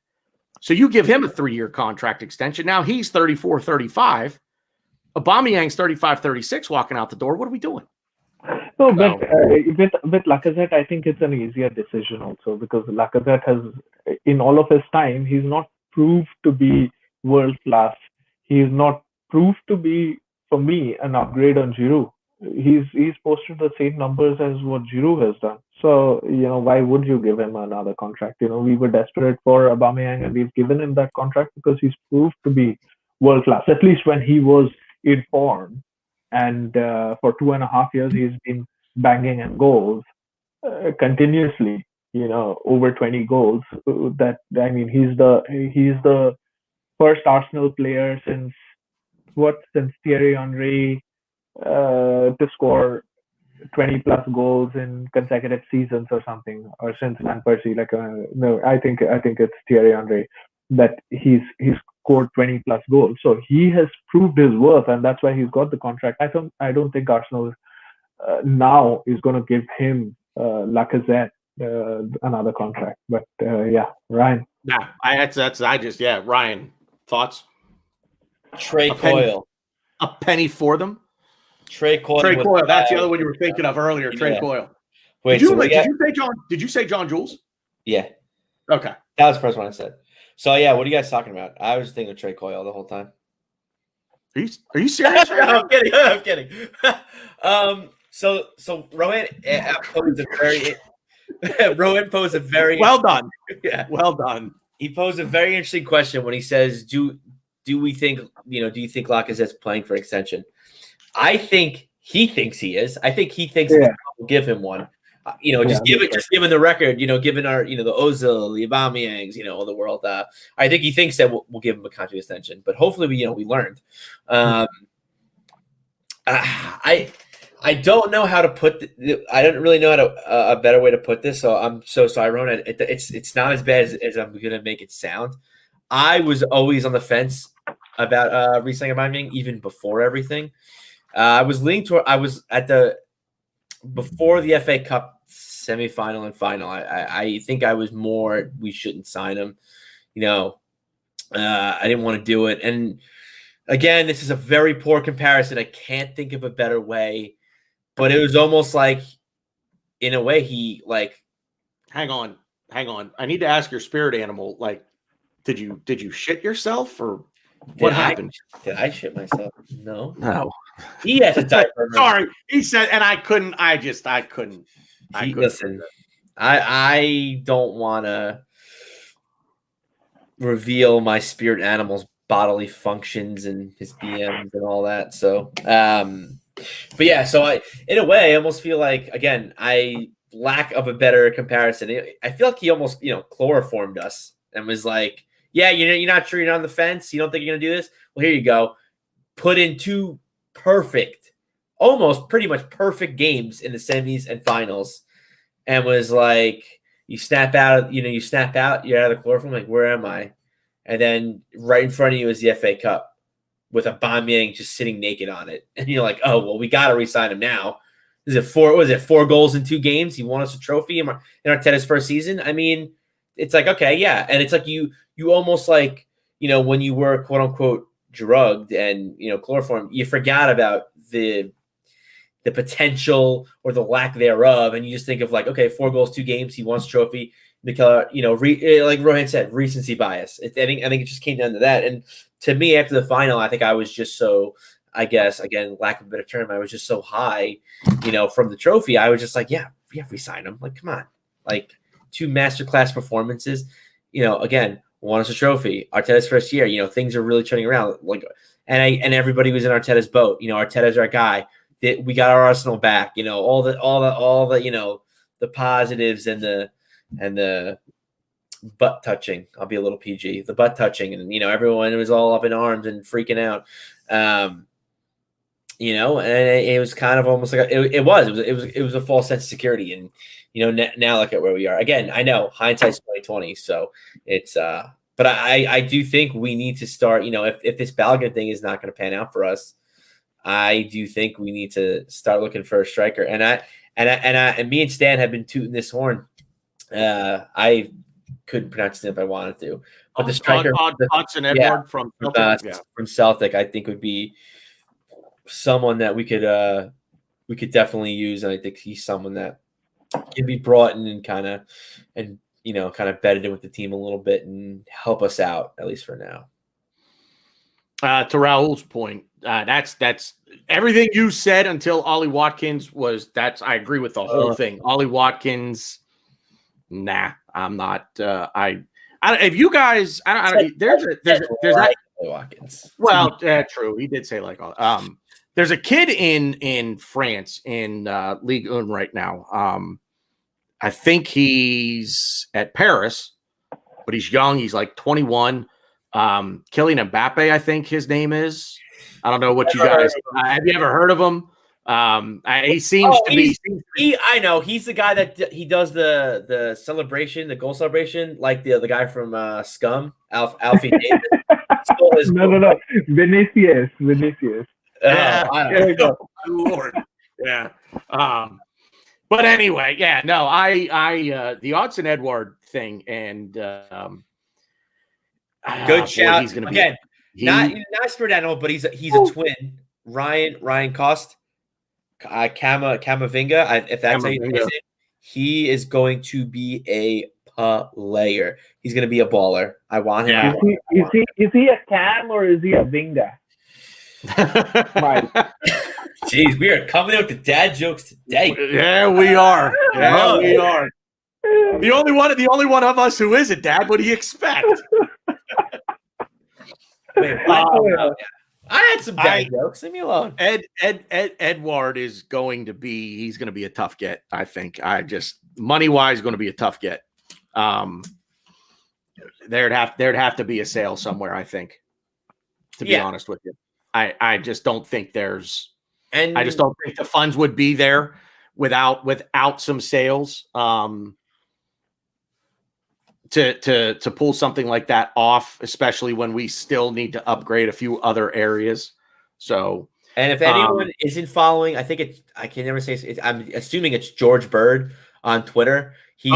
So you give him a 3-year contract extension. Now he's 34, 35. Aubameyang's 35, 36 walking out the door. What are we doing? No, but with Lacazette, I think it's an easier decision also, because Lacazette has, in all of his time, he's not proved to be world class. He's not proved to be, for me, an upgrade on Giroud. He's posted the same numbers as what Giroud has done. So, why would you give him another contract? We were desperate for Aubameyang, and we've given him that contract because he's proved to be world class, at least when he was in form. And for 2.5 years, he's been banging in goals continuously. Over 20 goals. He's the first Arsenal player since Thierry Henry to score 20 plus goals in consecutive seasons or something, or since Van Persie. No, I think it's Thierry Henry that he's scored 20 plus goals. So he has proved his worth, and that's why he's got the contract. I don't think Arsenal now is going to give him Lacazette another contract. But Ryan. Yeah, Ryan, thoughts? Trey Coyle. A penny for them? Trey Coyle. That's the other one you were thinking of earlier. Trey Coyle. Wait, did you say John Jules? Yeah. Okay. That was the first one I said. So yeah, what are you guys talking about? I was thinking of Trey Coyle the whole time. Are you serious? No, I'm kidding. So Rohan posed a very well done. Yeah, well done. He posed a very interesting question when he says, "Do we think do you think Lacazette's playing for extension?" I think he thinks he is. I think he thinks we'll give him one. Just given the record, given our, the Ozil, the Aubameyangs, of the world. I think he thinks that we'll give him a contract extension, but hopefully we learned. I don't know how to put. I don't really know how to a better way to put this. So I'm so sorry, Ronan. It's not as bad as I'm going to make it sound. I was always on the fence about re-signing Aubameyang even before everything. I was leaning toward. I was at before the FA Cup semifinal and final. I think I was more. We shouldn't sign him. I didn't want to do it. And again, this is a very poor comparison. I can't think of a better way. But it was almost like, in a way, he hang on. I need to ask your spirit animal. Did you shit yourself, or what happened? Did I shit myself? No. He has a diaper. Sorry, he said, and I couldn't. I couldn't. Listen, I don't want to reveal my spirit animal's bodily functions and his BMs and all that. So, but yeah, so I, in a way, I almost feel like, again, lack of a better comparison. I feel like he almost, chloroformed us and was like, yeah, you're not sure, you're on the fence. You don't think you're going to do this? Well, here you go. Put in 2 perfect, almost pretty much perfect games in the semis and finals. And was like, you snap out, you're out of the chloroform. Like, where am I? And then right in front of you is the FA Cup with Aubameyang just sitting naked on it. And you're like, oh, well, we got to re-sign him now. Is it 4 goals in 2 games? He won us a trophy in Arteta's first season. I mean, it's like, okay, yeah. And it's like you almost like, when you were quote unquote drugged and, chloroform, you forgot about the potential or the lack thereof. And you just think of like, okay, 4 goals, 2 games. He wants a trophy. Like Rohan said, recency bias. I think it just came down to that. And to me, after the final, I think I was just so, I guess, again, lack of a better term, I was just so high, from the trophy. I was just like, yeah, re-sign him. Like, come on. Like, 2 masterclass performances. Again, won us a trophy. Arteta's first year, things are really turning around. Like, and everybody was in Arteta's boat. Arteta's our guy. We got our Arsenal back. All the the positives and the butt touching. I'll be a little PG. The butt touching, and everyone was all up in arms and freaking out. And it was kind of almost like it was a false sense of security. And now look at where we are. Again, I know hindsight's 2020, so it's but I do think we need to start. If this Balogun thing is not going to pan out for us, I do think we need to start looking for a striker. And me and Stan have been tooting this horn I couldn't pronounce it if I wanted to. But the striker, Hudson Edward from Celtic, I think would be someone that we could definitely use, and I think he's someone that can be brought in and kind of bedded in with the team a little bit and help us out, at least for now. To Raul's point, that's everything you said until Ollie Watkins was. I agree with the whole thing. Ollie Watkins, nah, I'm not. If you guys, there's that Watkins. Well, true. He did say like there's a kid in France in Ligue 1 right now. I think he's at Paris, but he's young. He's like 21. Kylian Mbappe, I think his name is. I don't know what you guys have you ever heard of him? He seems to be. I know he's the guy that he does the celebration, the goal celebration, like the guy from Scum, Alfie Davis. No. Vinicius. There you go. Lord. Yeah. But anyway, yeah. No, I the Hudson Edward thing and good shout. He's going to be not spirit animal, but he's a twin. Ryan Cost. Camavinga, if that's how you say it, he is going to be a player. He's going to be a baller. I want him. Is he a Cam or is he a Vinga? Right. Jeez, we are coming out with the dad jokes today. Yeah, we are. Yeah, we are. The only one of us who is a dad. What do you expect? I had some dad jokes. Leave me alone. Edward is going to be. He's going to be a tough get. I think. Money wise going to be a tough get. There'd have to be a sale somewhere. I think. To be honest with you, I just don't think there's. And I just don't think the funds would be there without some sales. To pull something like that off, especially when we still need to upgrade a few other areas. So, and if anyone isn't following, I think I can never say. I'm assuming it's George Bird on Twitter. He's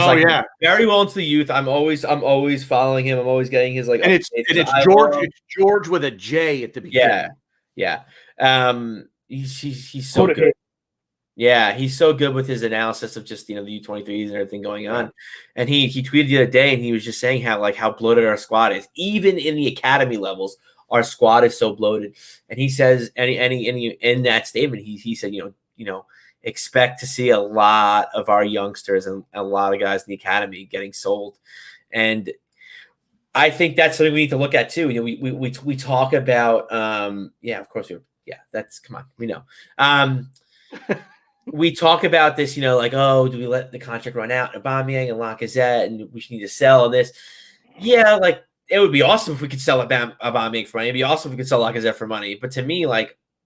very well into the youth. I'm always following him. I'm always getting his like. And it's George. It's George with a J at the beginning. Yeah. He's so good. Yeah, he's so good with his analysis of just the U23s and everything going on. And he tweeted the other day and he was just saying how bloated our squad is. Even in the academy levels, our squad is so bloated. And he says in that statement, he said, expect to see a lot of our youngsters and a lot of guys in the academy getting sold. And I think that's something we need to look at too. We talk about of course come on, we know. We talk about this, do we let the contract run out? Aubameyang and Lacazette, and we need to sell and this. Yeah, it would be awesome if we could sell Aubameyang for money. It'd be awesome if we could sell Lacazette for money. But to me,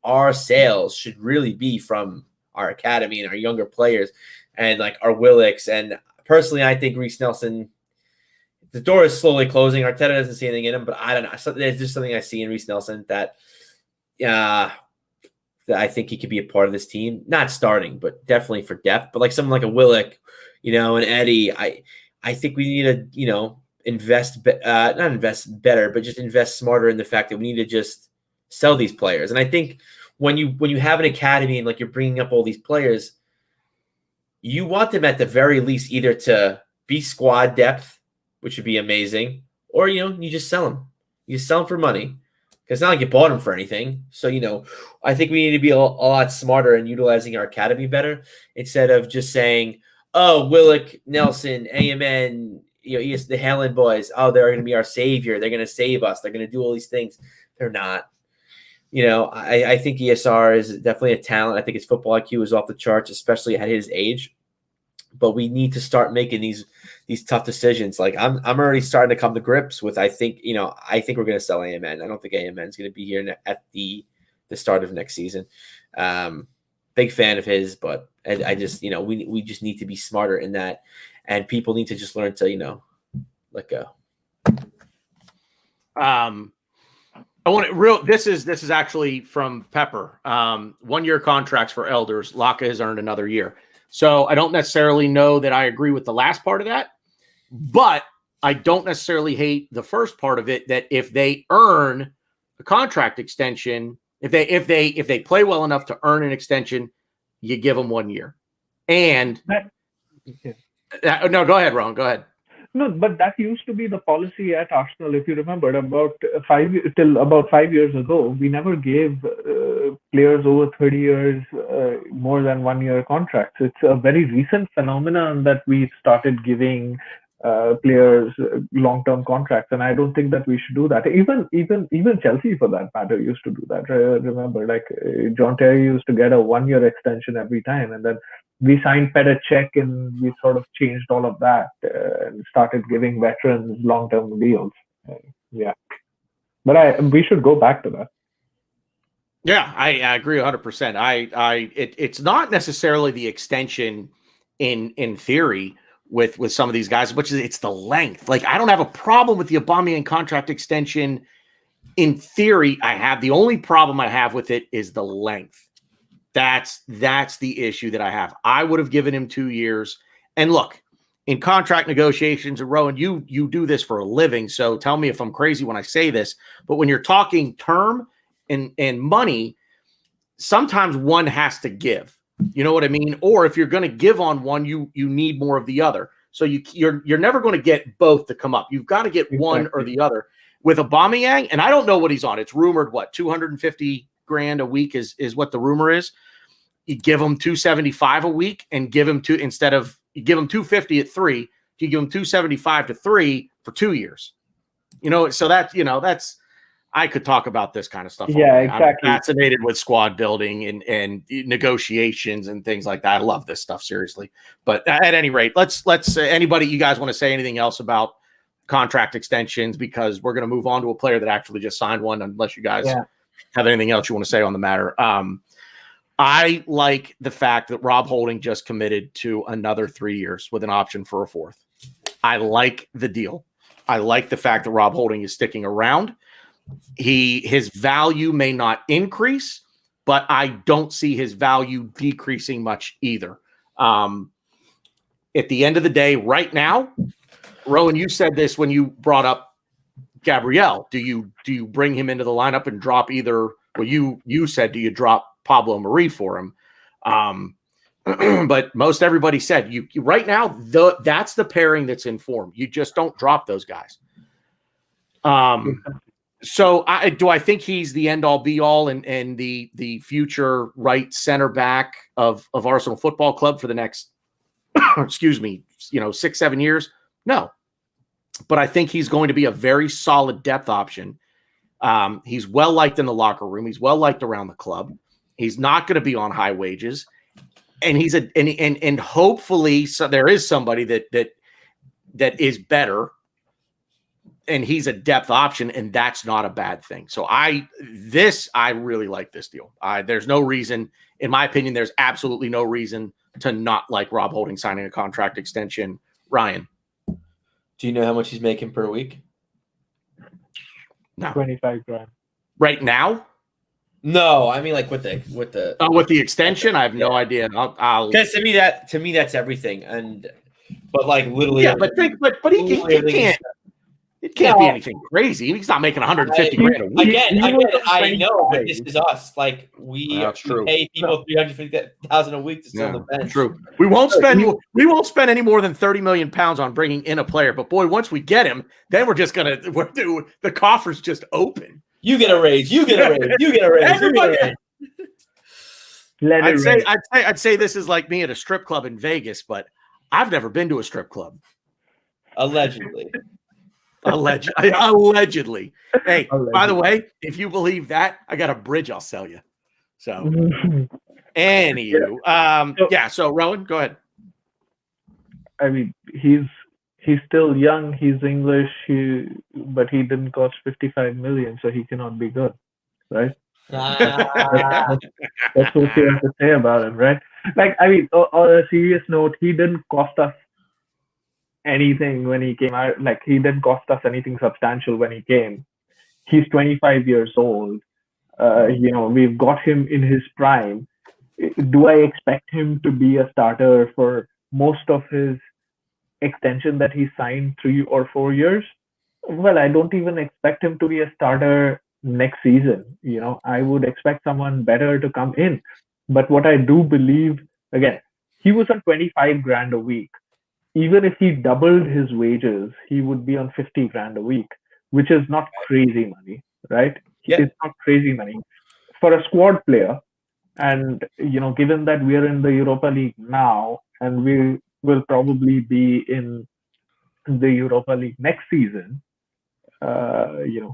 our sales should really be from our academy and our younger players and our Willocks. And personally, I think Reece Nelson, the door is slowly closing. Arteta doesn't see anything in him, but I don't know. There's just something I see in Reece Nelson that I think he could be a part of this team. Not starting, but definitely for depth. But someone like a Willock, and Eddie, I think we need to, not invest better, but just invest smarter in the fact that we need to just sell these players. And I think when you have an academy and you're bringing up all these players, you want them at the very least either to be squad depth, which would be amazing, or you just sell them. You sell them for money. It's not like you bought them for anything. So, I think we need to be a lot smarter in utilizing our academy better instead of just saying, oh, Willock, Nelson, AMN, the Haaland boys, oh, they're going to be our savior. They're going to save us. They're going to do all these things. They're not. I think ESR is definitely a talent. I think his football IQ is off the charts, especially at his age. But we need to start making these tough decisions. I'm already starting to come to grips with. I think we're going to sell AMN. I don't think AMN is going to be here at the start of next season. Big fan of his, but I just we just need to be smarter in that, and people need to just learn to let go. I want it This is actually from Pepper. 1-year contracts for elders. Laka has earned another year. So I don't necessarily know that I agree with the last part of that. But I don't necessarily hate the first part of it, that if they earn a contract extension, if they play well enough to earn an extension, you give them 1 year. And no, go ahead, Ron. Go ahead. No, but that used to be the policy at Arsenal. If you remember, about 5 years ago, we never gave players over 30 years more than 1 year contracts. It's a very recent phenomenon that we started giving players long-term contracts, and I don't think that we should do that. Even Chelsea, for that matter, used to do that. Remember, like John Terry used to get a 1 year extension every time, and then we signed Petr Cech, and we sort of changed all of that and started giving veterans long-term deals. But we should go back to that. Yeah, I agree 100%. It's not necessarily the extension in theory with some of these guys, which is it's the length. Like, I don't have a problem with the Aubameyang contract extension in theory. The only problem I have with it is the length. That's the issue that I have. I would have given him 2 years. And look, in contract negotiations, and Rowan, you do this for a living, so tell me if I'm crazy when I say this, but when you're talking term and money, sometimes one has to give. You know what I mean? Or if you're going to give on one, you need more of the other. So you're never going to get both to come up. You've got to get one or the other. With Aubameyang, and I don't know what he's on. It's rumored what, 250 grand a week is what the rumor is. You give him 275 a week and give him instead of you give him 250 at 3, you give him 275 to 3 for 2 years. So that's I could talk about this kind of stuff. Yeah, exactly. I'm fascinated with squad building and negotiations and things like that. I love this stuff, seriously. But at any rate, let's anybody, you guys want to say anything else about contract extensions, because we're going to move on to a player that actually just signed one, unless you guys have anything else you want to say on the matter. I like the fact that Rob Holding just committed to another 3 years with an option for a fourth. I like the deal. I like the fact that Rob Holding is sticking around. His value may not increase, but I don't see his value decreasing much either. At the end of the day, right now, Rowan, you said this when you brought up Gabriel. Do you bring him into the lineup and drop either? Well, you said, do you drop Pablo Marie for him? But most everybody said you right now, that's the pairing that's in form. You just don't drop those guys. So I think he's the end all be all and the future right center back of Arsenal Football Club for the next 6-7 years? No. But I think he's going to be a very solid depth option. He's well liked in the locker room. He's well liked around the club. He's not going to be on high wages, and he's and hopefully there is somebody that is better, and he's a depth option, and that's not a bad thing. So I really like this deal. There's no reason, in my opinion, there's absolutely no reason to not like Rob Holding signing a contract extension. Ryan, do you know how much he's making per week? No, 25 grand right now. No, I mean like with the extension, I have no idea. Because to me that's everything, but like literally, yeah. But he can't. It can't be anything crazy. He's not making 150 grand a week. Again, I know, but this is us. Like we pay people 350,000 a week to sit on the bench. True. We won't spend any more than 30 million pounds on bringing in a player. But boy, once we get him, then the coffers just open. You get a raise. You get a raise. You get a raise. Everybody. I'd say this is like me at a strip club in Vegas, but I've never been to a strip club. Allegedly. Allegedly. Hey, by the way, if you believe that, I got a bridge I'll sell you. So, anywho, so Rowan, go ahead. I mean, he's still young. He's English, but he didn't cost 55 million, so he cannot be good, right? That's what you have to say about him, right? Like, I mean, on a serious note, he didn't cost us anything when he came out. Like, he didn't cost us anything substantial when he came. He's 25 years old. We've got him in his prime. Do I expect him to be a starter for most of his extension that he signed 3 or 4 years, well, I don't even expect him to be a starter next season. I would expect someone better to come in. But what I do believe, again, he was on 25 grand a week. Even if he doubled his wages, he would be on 50 grand a week, which is not crazy money, right? Yeah. It's not crazy money for a squad player. And, given that we are in the Europa League now, and we will probably be in the Europa League next season,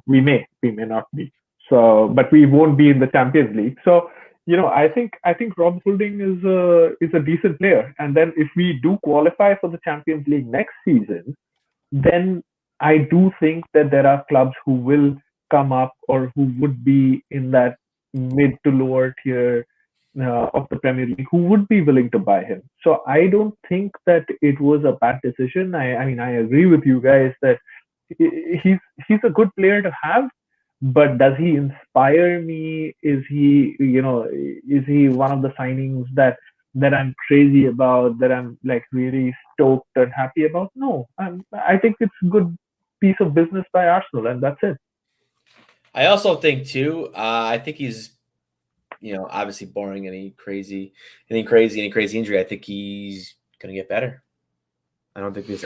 we may not be. So, but we won't be in the Champions League. So, I think Rob Holding is a decent player. And then if we do qualify for the Champions League next season, then I do think that there are clubs who will come up or who would be in that mid to lower tier of the Premier League who would be willing to buy him. So I don't think that it was a bad decision. I mean, I agree with you guys that he's a good player to have, but does he inspire me? Is he one of the signings that I'm crazy about, that I'm like really stoked and happy about? No, I think it's a good piece of business by Arsenal, and that's it. I also think too, I think he's, obviously barring any crazy injury, I think he's gonna get better. I don't think this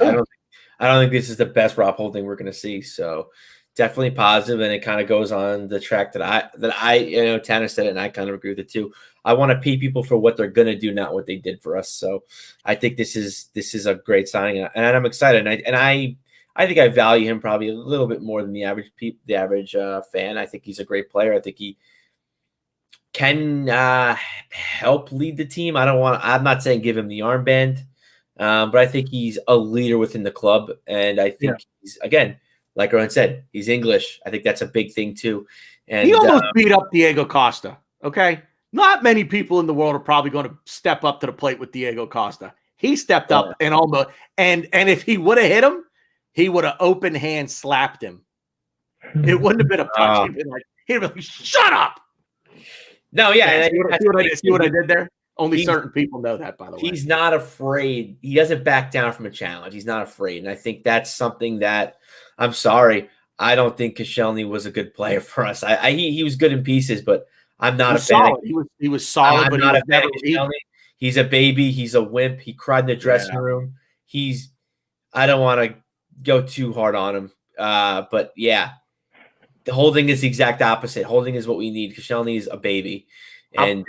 is the best Rob Holding we're gonna see. So definitely positive, and it kind of goes on the track that I Tanner said it, and I kind of agree with it too. I want to pay people for what they're gonna do, not what they did for us. So I think this is a great signing, and I'm excited. And I think I value him probably a little bit more than the average fan. I think he's a great player. I think he can help lead the team. I'm not saying give him the armband, but I think he's a leader within the club. And I think he's, again, like Rohan said, he's English. I think that's a big thing too. And he almost beat up Diego Costa. Okay. Not many people in the world are probably going to step up to the plate with Diego Costa. He stepped up and almost, and if he would have hit him, he would have open hand slapped him. It wouldn't have been a touch. He'd be like, shut up. No, yeah. See what I did there? Only certain people know that, by the way. He's not afraid. He doesn't back down from a challenge. He's not afraid. And I think that's something that, I'm sorry, I don't think Koscielny was a good player for us. He was good in pieces, but I'm not a fan. He was solid, but not a fan of Koscielny. He's a baby. He's a wimp. He cried in the dressing room. I don't want to go too hard on him. But yeah, the Holding is the exact opposite. Holding is what we need. Koscielny is a baby. And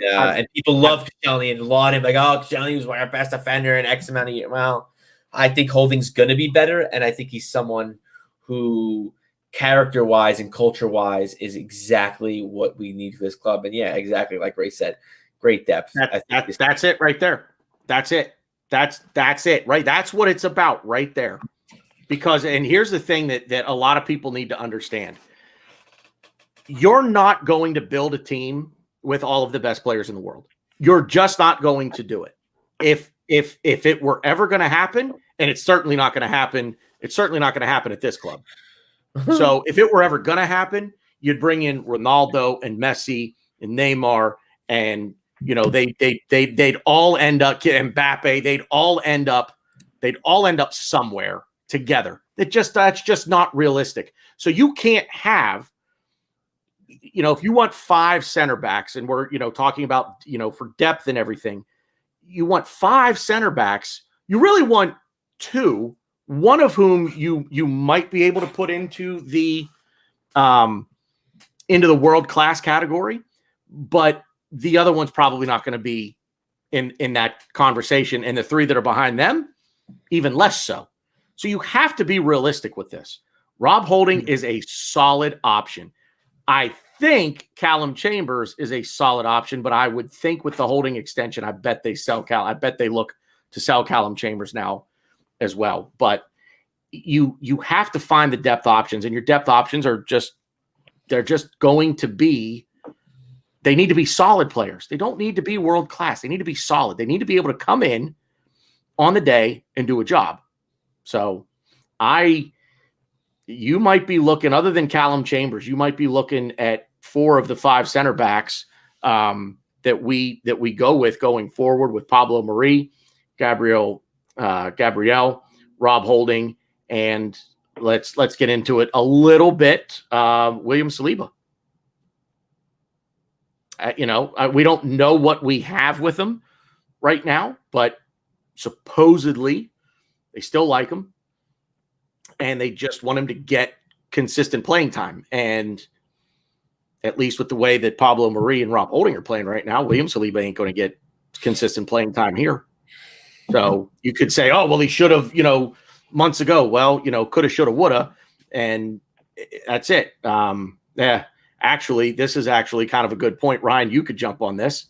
people love Koscielny and laud him like, oh, Koscielny was our best defender in X amount of years. Well, I think Holding's going to be better, and I think he's someone who character-wise and culture-wise is exactly what we need for this club. And yeah, exactly like Ray said, great depth. That's it right there. That's it. That's it, right? That's what it's about right there. Because, and here's the thing that a lot of people need to understand. You're not going to build a team with all of the best players in the world. You're just not going to do it. If it were ever going to happen, and it's certainly not going to happen, it's certainly not going to happen at this club. So if it were ever going to happen, you'd bring in Ronaldo and Messi and Neymar, and they'd all end up Mbappe. They'd all end up somewhere together. That's just not realistic. So you can't have, if you want 5 center backs, and we're talking about for depth and everything, you want 5 center backs. You really want 2, one of whom you might be able to put into the world class category, but the other one's probably not going to be in that conversation, and the 3 that are behind them, even less so. So you have to be realistic with this. Rob Holding is a solid option. I think Callum Chambers is a solid option, but I would think with the Holding extension, I bet they look to sell Callum Chambers now as well. But you have to find the depth options, and your depth options they're just going to be, they need to be solid players. They don't need to be world class. They need to be solid. They need to be able to come in on the day and do a job. So you might be looking, other than Callum Chambers, you might be looking at 4 of the 5 center backs that we go with going forward, with Pablo Mari, Gabriel, Rob Holding, and let's get into it a little bit. William Saliba. We don't know what we have with him right now, but supposedly they still like him, and they just want him to get consistent playing time. And at least with the way that Pablo Marie and Rob Holding are playing right now, William Saliba ain't going to get consistent playing time here. So you could say, oh, well, he should have, months ago. Well, coulda, shoulda, woulda, and that's it. Actually, this is actually kind of a good point. Ryan, you could jump on this,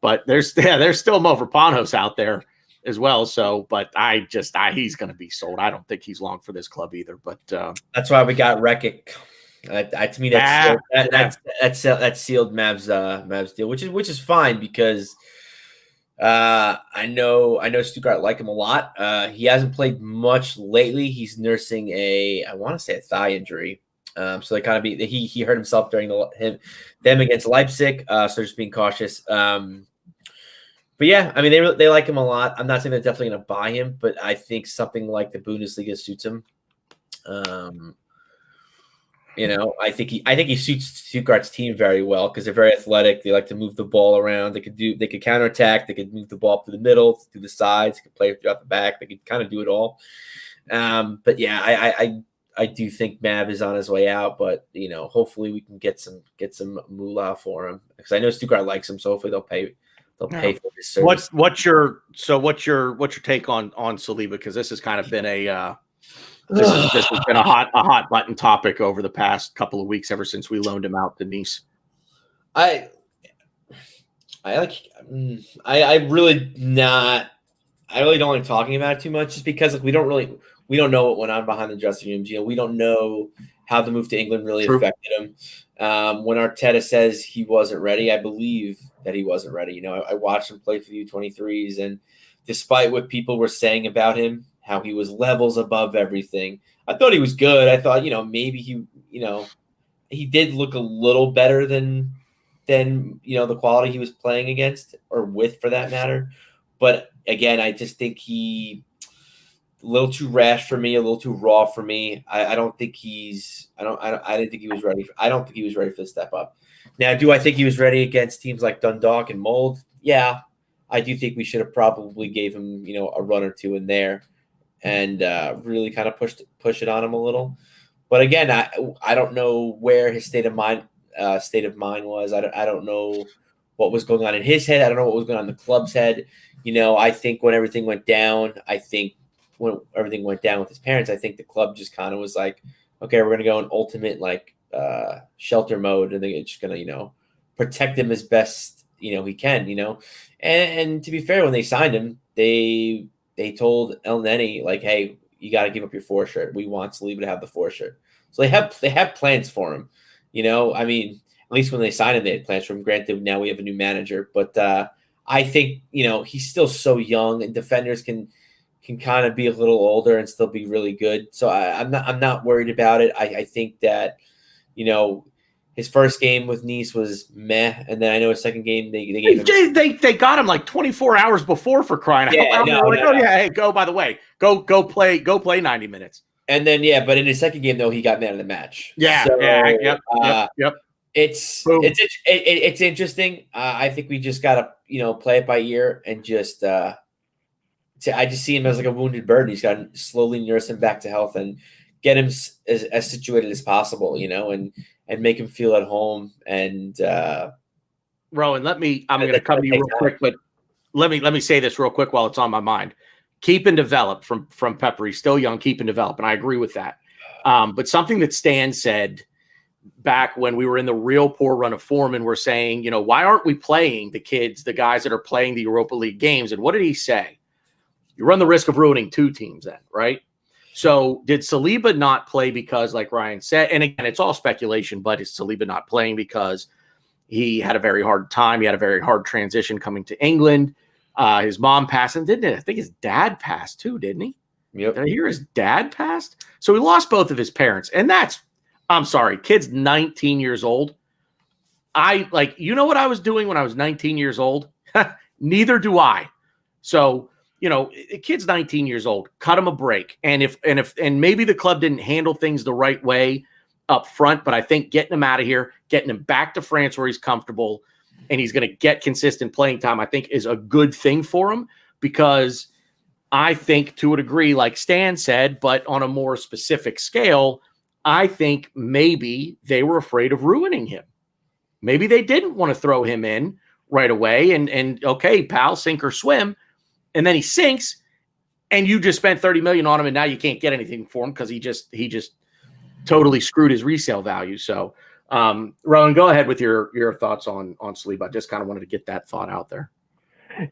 but there's still Mavropanos out there as well. So, but he's going to be sold. I don't think he's long for this club either. But that's why we got Rekic. To me, that's sealed Mav's deal, which is fine because I know Stuttgart like him a lot. He hasn't played much lately. He's nursing I want to say a thigh injury. So they kind of he hurt himself during them against Leipzig. So just being cautious. But yeah, I mean they like him a lot. I'm not saying they're definitely going to buy him, but I think something like the Bundesliga suits him. I think he suits Stuttgart's team very well because they're very athletic. They like to move the ball around. They could counterattack. They could move the ball up to the middle, through the sides. They could play throughout the back. They could kind of do it all. But yeah, I do think Mav is on his way out. But hopefully we can get some moolah for him because I know Stuttgart likes him. So hopefully they'll pay for his service. What's your take on Saliba? Because this has kind of been this has been a hot button topic over the past couple of weeks ever since we loaned him out to Nice. I really don't like talking about it too much just because we don't know what went on behind the dressing rooms. We don't know how the move to England really affected him. When Arteta says he wasn't ready, I believe that he wasn't ready. I watched him play for the U23s, and despite what people were saying about him, how he was levels above everything, I thought he was good. I thought, maybe he did look a little better than the quality he was playing against or with, for that matter. But again, I just think he a little too rash for me, a little too raw for me. I don't think I didn't think he was ready. I don't think he was ready for the step up. Now, do I think he was ready against teams like Dundalk and Molde? Yeah, I do think we should have probably gave him, a run or two in there and really kind of push it on him a little. But again, I don't know where his state of mind was. I don't know what was going on in his head. I don't know what was going on in the club's head. I think when everything went down, with his parents, I think the club just kind of was like, okay, we're going to go in ultimate shelter mode, and they're just going to, protect him as best, he can, and to be fair, when they signed him, they told El Neni, like, hey, you got to give up your 4 shirt. We want Saliba to have the 4 shirt. So they have plans for him. I mean, at least when they signed him, they had plans for him. Granted, now we have a new manager, but I think, he's still so young, and defenders can kind of be a little older and still be really good. So I'm not worried about it. I think that, his first game with Nice was meh, and then I know his second game they gave him. They got him like 24 hours before, for crying out loud. Hey, by the way, go play 90 minutes. And then but in his second game though, he got man of the match. Yeah, so, yep. It's interesting. I think we just gotta play it by ear and just. I just see him as like a wounded bird. He's got to slowly nurse him back to health and get him as situated as possible, and make him feel at home. And Rowan, I'm going to come to you real quick, but let me say this real quick while it's on my mind. Keep and develop from Pepper. He's still young. Keep and develop, and I agree with that. But something that Stan said back when we were in the real poor run of form, and we're saying, why aren't we playing the guys that are playing the Europa League games? And what did he say? You run the risk of ruining 2 teams then, right? So did Saliba not play because, like Ryan said, and again, it's all speculation, but is Saliba not playing because he had a very hard time? He had a very hard transition coming to England. His mom passed, and I think his dad passed too, didn't he? Yep. Did I hear his dad passed? So he lost both of his parents. And I'm sorry, kid's 19 years old. What I was doing when I was 19 years old? Neither do I. So, the kid's 19 years old. Cut him a break. And if maybe the club didn't handle things the right way up front, but I think getting him out of here, getting him back to France where he's comfortable, and he's going to get consistent playing time, I think is a good thing for him, because I think, to a degree, like Stan said, but on a more specific scale, I think maybe they were afraid of ruining him. Maybe they didn't want to throw him in right away and okay, pal, sink or swim. And then he sinks, and you just spent $30 million on him, and now you can't get anything for him because he just totally screwed his resale value. So, Rohan, go ahead with your thoughts on Saliba. I just kind of wanted to get that thought out there.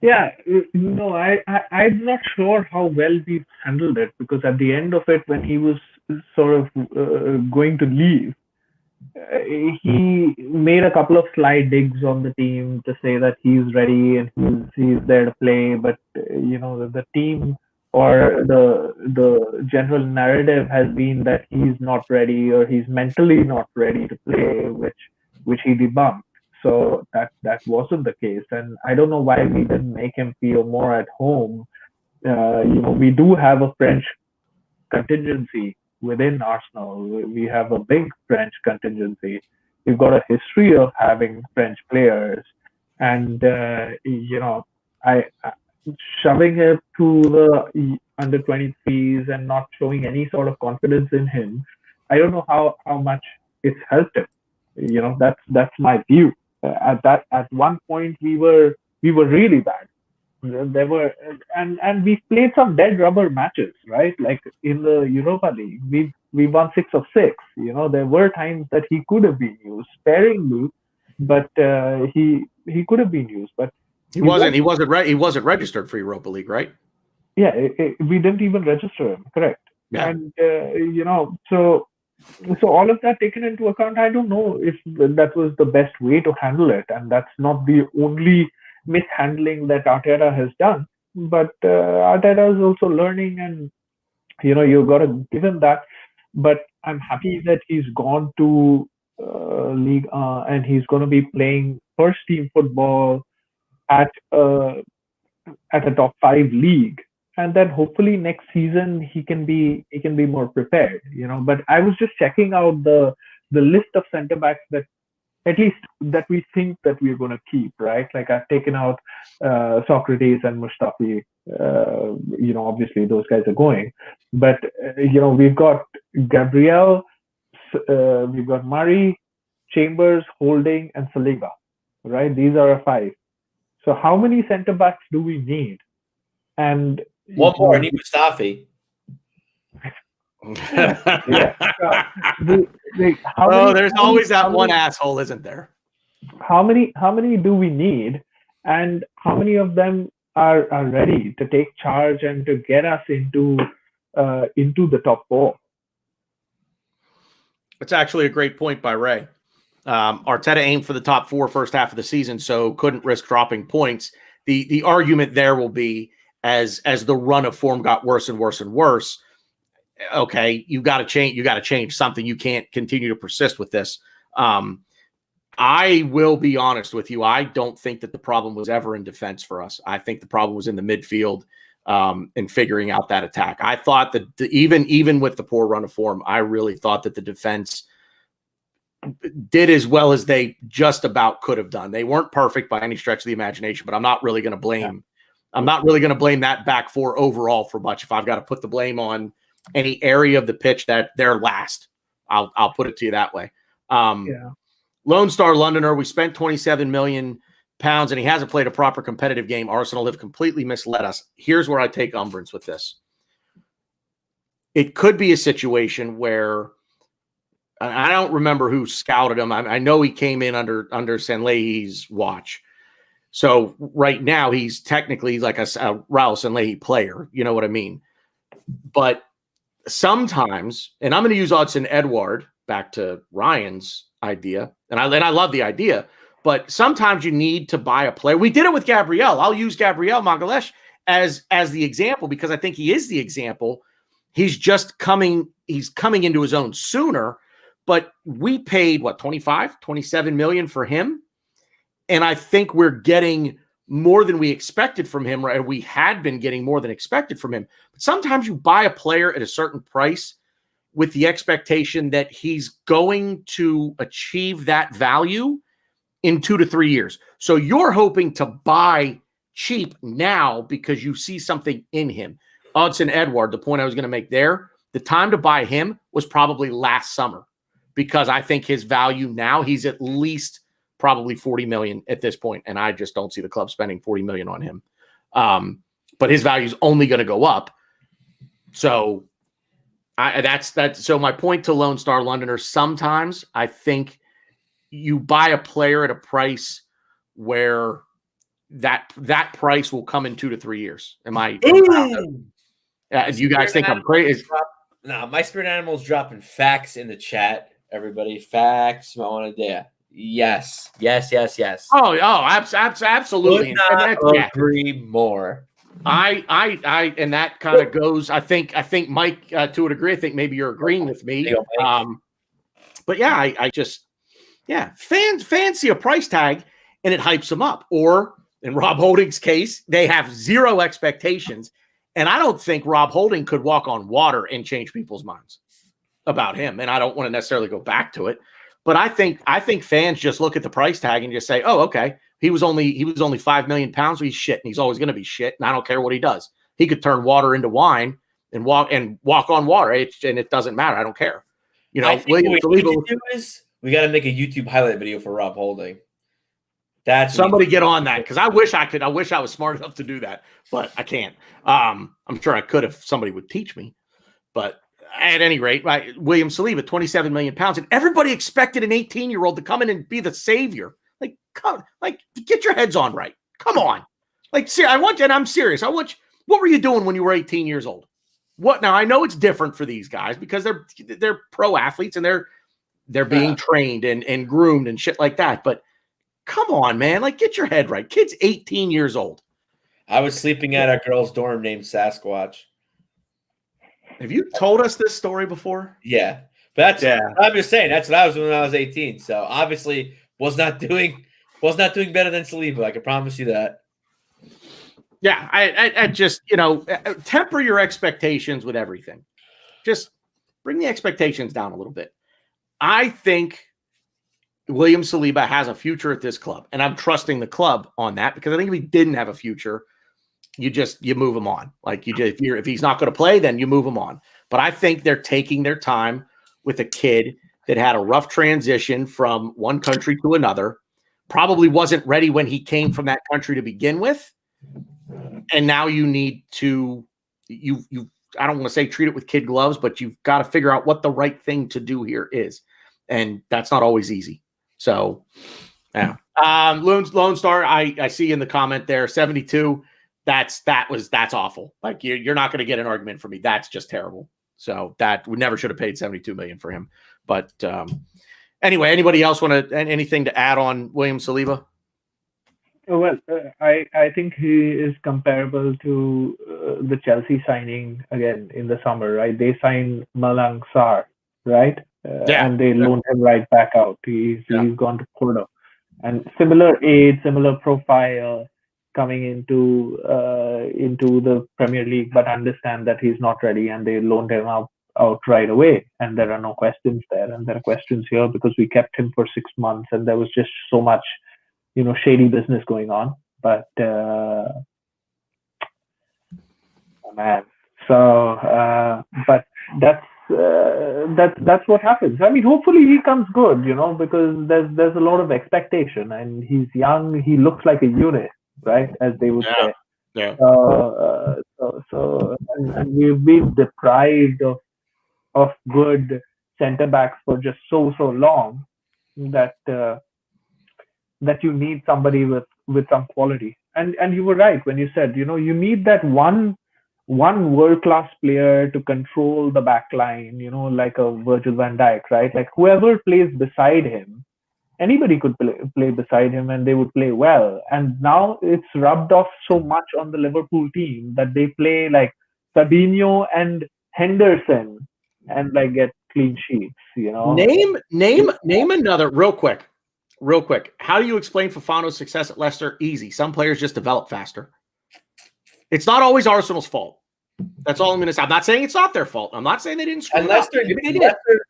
Yeah, I'm not sure how well we handled it, because at the end of it, when he was sort of going to leave, he made a couple of sly digs on the team to say that he's ready and he's there to play, but the team or the general narrative has been that he's not ready or he's mentally not ready to play, which he debunked. So that wasn't the case, and I don't know why we didn't make him feel more at home. We do have a French contingency within Arsenal. We have a big French contingency. We've got a history of having French players, and shoving him to the under 23s and not showing any sort of confidence in him, I don't know how much it's helped him. That's my view. At one point we were really bad. There were and we played some dead rubber matches, right? Like in the Europa League, we won 6 of 6. There were times that he could have been used sparingly, but he could have been used, but he wasn't registered for Europa League, right? Yeah, we didn't even register him, correct? Yeah. And so all of that taken into account, I don't know if that was the best way to handle it, and that's not the only mishandling that Arteta has done. But Arteta is also learning, and you've got to give him that. But I'm happy that he's gone to League and he's going to be playing first team football at a top 5 league, and then hopefully next season he can be more prepared. But I was just checking out the list of centre backs that at least that we think that we're going to keep, right? Like I've taken out Socrates and Mustafi. Obviously those guys are going, but we've got Gabriel, we've got Murray, Chambers, Holding, and Saliba, right? These are our 5. So how many centre backs do we need? And one more, I need Mustafi. Yeah. There's always that one asshole, isn't there? How many do we need, and how many of them are ready to take charge and to get us into the top 4? It's actually a great point by Ray. Arteta aimed for the top 4 first half of the season, so couldn't risk dropping points. The argument there will be as the run of form got worse and worse and worse. Okay, you got to change something. You can't continue to persist with this. I will be honest with you. I don't think that the problem was ever in defense for us. I think the problem was in the midfield and figuring out that attack. I thought that even with the poor run of form, I really thought that the defense did as well as they just about could have done. They weren't perfect by any stretch of the imagination, but I'm not really going to blame. Yeah. I'm not really going to blame that back 4 overall for much. If I've got to put the blame on any area of the pitch that they're last, I'll put it to you that way. Lone Star Londoner, we spent £27 million and he hasn't played a proper competitive game. Arsenal have completely misled us. Here's where I take umbrance with this. It could be a situation where I don't remember who scouted him. I know he came in under Sanlehi's watch. So right now he's technically like a Raul Sanlehi player. You know what I mean? But sometimes, and I'm going to use Odson Edouard back to Ryan's idea, and I love the idea, but sometimes you need to buy a player. We did it with Gabriel. I'll use Gabriel Magalhaes as the example because I think he is the example. He's coming into his own sooner, but we paid 27 million for him. And I think we're getting more than we expected from him, right? We had been getting more than expected from him. But sometimes you buy a player at a certain price with the expectation that he's going to achieve that value in 2 to 3 years. So you're hoping to buy cheap now because you see something in him. Odson Edward, the point I was going to make there, the time to buy him was probably last summer, because I think his value now, he's at least probably 40 million at this point, and I just don't see the club spending 40 million on him. But his value is only going to go up. So that's so my point to Lone Star Londoners. Sometimes I think you buy a player at a price where that price will come in 2 to 3 years. Am I? You guys think I'm crazy? No, my spirit animal's dropping facts in the chat. Everybody, facts. I want to dare. Yes. Oh, absolutely. Could not agree more. I and that kind of goes. I think Mike, to a degree, I think maybe you're agreeing with me. But yeah, I just fans see a price tag and it hypes them up. Or in Rob Holding's case, they have zero expectations, and I don't think Rob Holding could walk on water and change people's minds about him. And I don't want to necessarily go back to it. But I think fans just look at the price tag and just say, "Oh, okay, he was only £5 million. He's shit, and he's always going to be shit. And I don't care what he does. He could turn water into wine and walk on water, and it doesn't matter. I don't care." You know, I think what we need to do is we got to make a YouTube highlight video for Rob Holding. That's somebody get on that, because I wish I could. I wish I was smart enough to do that, but I can't. I'm sure I could if somebody would teach me, but. At any rate, right, William Saliba, 27 million pounds, and everybody expected an 18-year-old to come in and be the savior. Like, get your heads on right. Come on. Like, see, I'm serious. What were you doing when you were 18 years old? What now? I know it's different for these guys because they're pro athletes and they're being trained and groomed and shit like that. But come on, man, like, get your head right. Kid's 18 years old. I was sleeping at a girl's dorm named Sasquatch. Have you told us this story before? Yeah. But I'm just saying that's what I was when I was 18. So obviously was not doing better than Saliba. I can promise you that. Yeah, I just, temper your expectations with everything. Just bring the expectations down a little bit. I think William Saliba has a future at this club, and I'm trusting the club on that, because I think if he didn't have a future, you move him on. Like, if he's not going to play, then you move him on. But I think they're taking their time with a kid that had a rough transition from one country to another, probably wasn't ready when he came from that country to begin with. And now you need to, I don't want to say treat it with kid gloves, but you've got to figure out what the right thing to do here is. And that's not always easy. So, yeah. Lone Star, I see in the comment there, 72. That's awful. Like, you're not going to get an argument from me. That's just terrible. So that we never should have paid 72 million for him. But anyway, anybody else want anything to add on William Saliba? Well, I think he is comparable to the Chelsea signing again in the summer, right? They signed Malang Sarr, right? And they loaned him right back out. He's gone to Porto, and similar age, similar profile, coming into the Premier League, but understand that he's not ready, and they loaned him out right away. And there are no questions there, and there are questions here because we kept him for 6 months, and there was just so much, shady business going on. But man, so but that's what happens. I mean, hopefully he comes good, because there's a lot of expectation, and he's young. He looks like a unit, right, as they would say. Yeah. So we've been deprived of good center backs for just so long that you need somebody with some quality. And you were right when you said, you need that one world-class player to control the back line, like a Virgil van Dijk, right? Like, whoever plays beside him, anybody could play beside him and they would play well. And now it's rubbed off so much on the Liverpool team that they play like Fabinho and Henderson and like get clean sheets, Name another real quick. Real quick, how do you explain Fofana's success at Leicester? Easy. Some players just develop faster. It's not always Arsenal's fault. That's all I'm going to say. I'm not saying it's not their fault. I'm not saying they didn't screw And it up. Leicester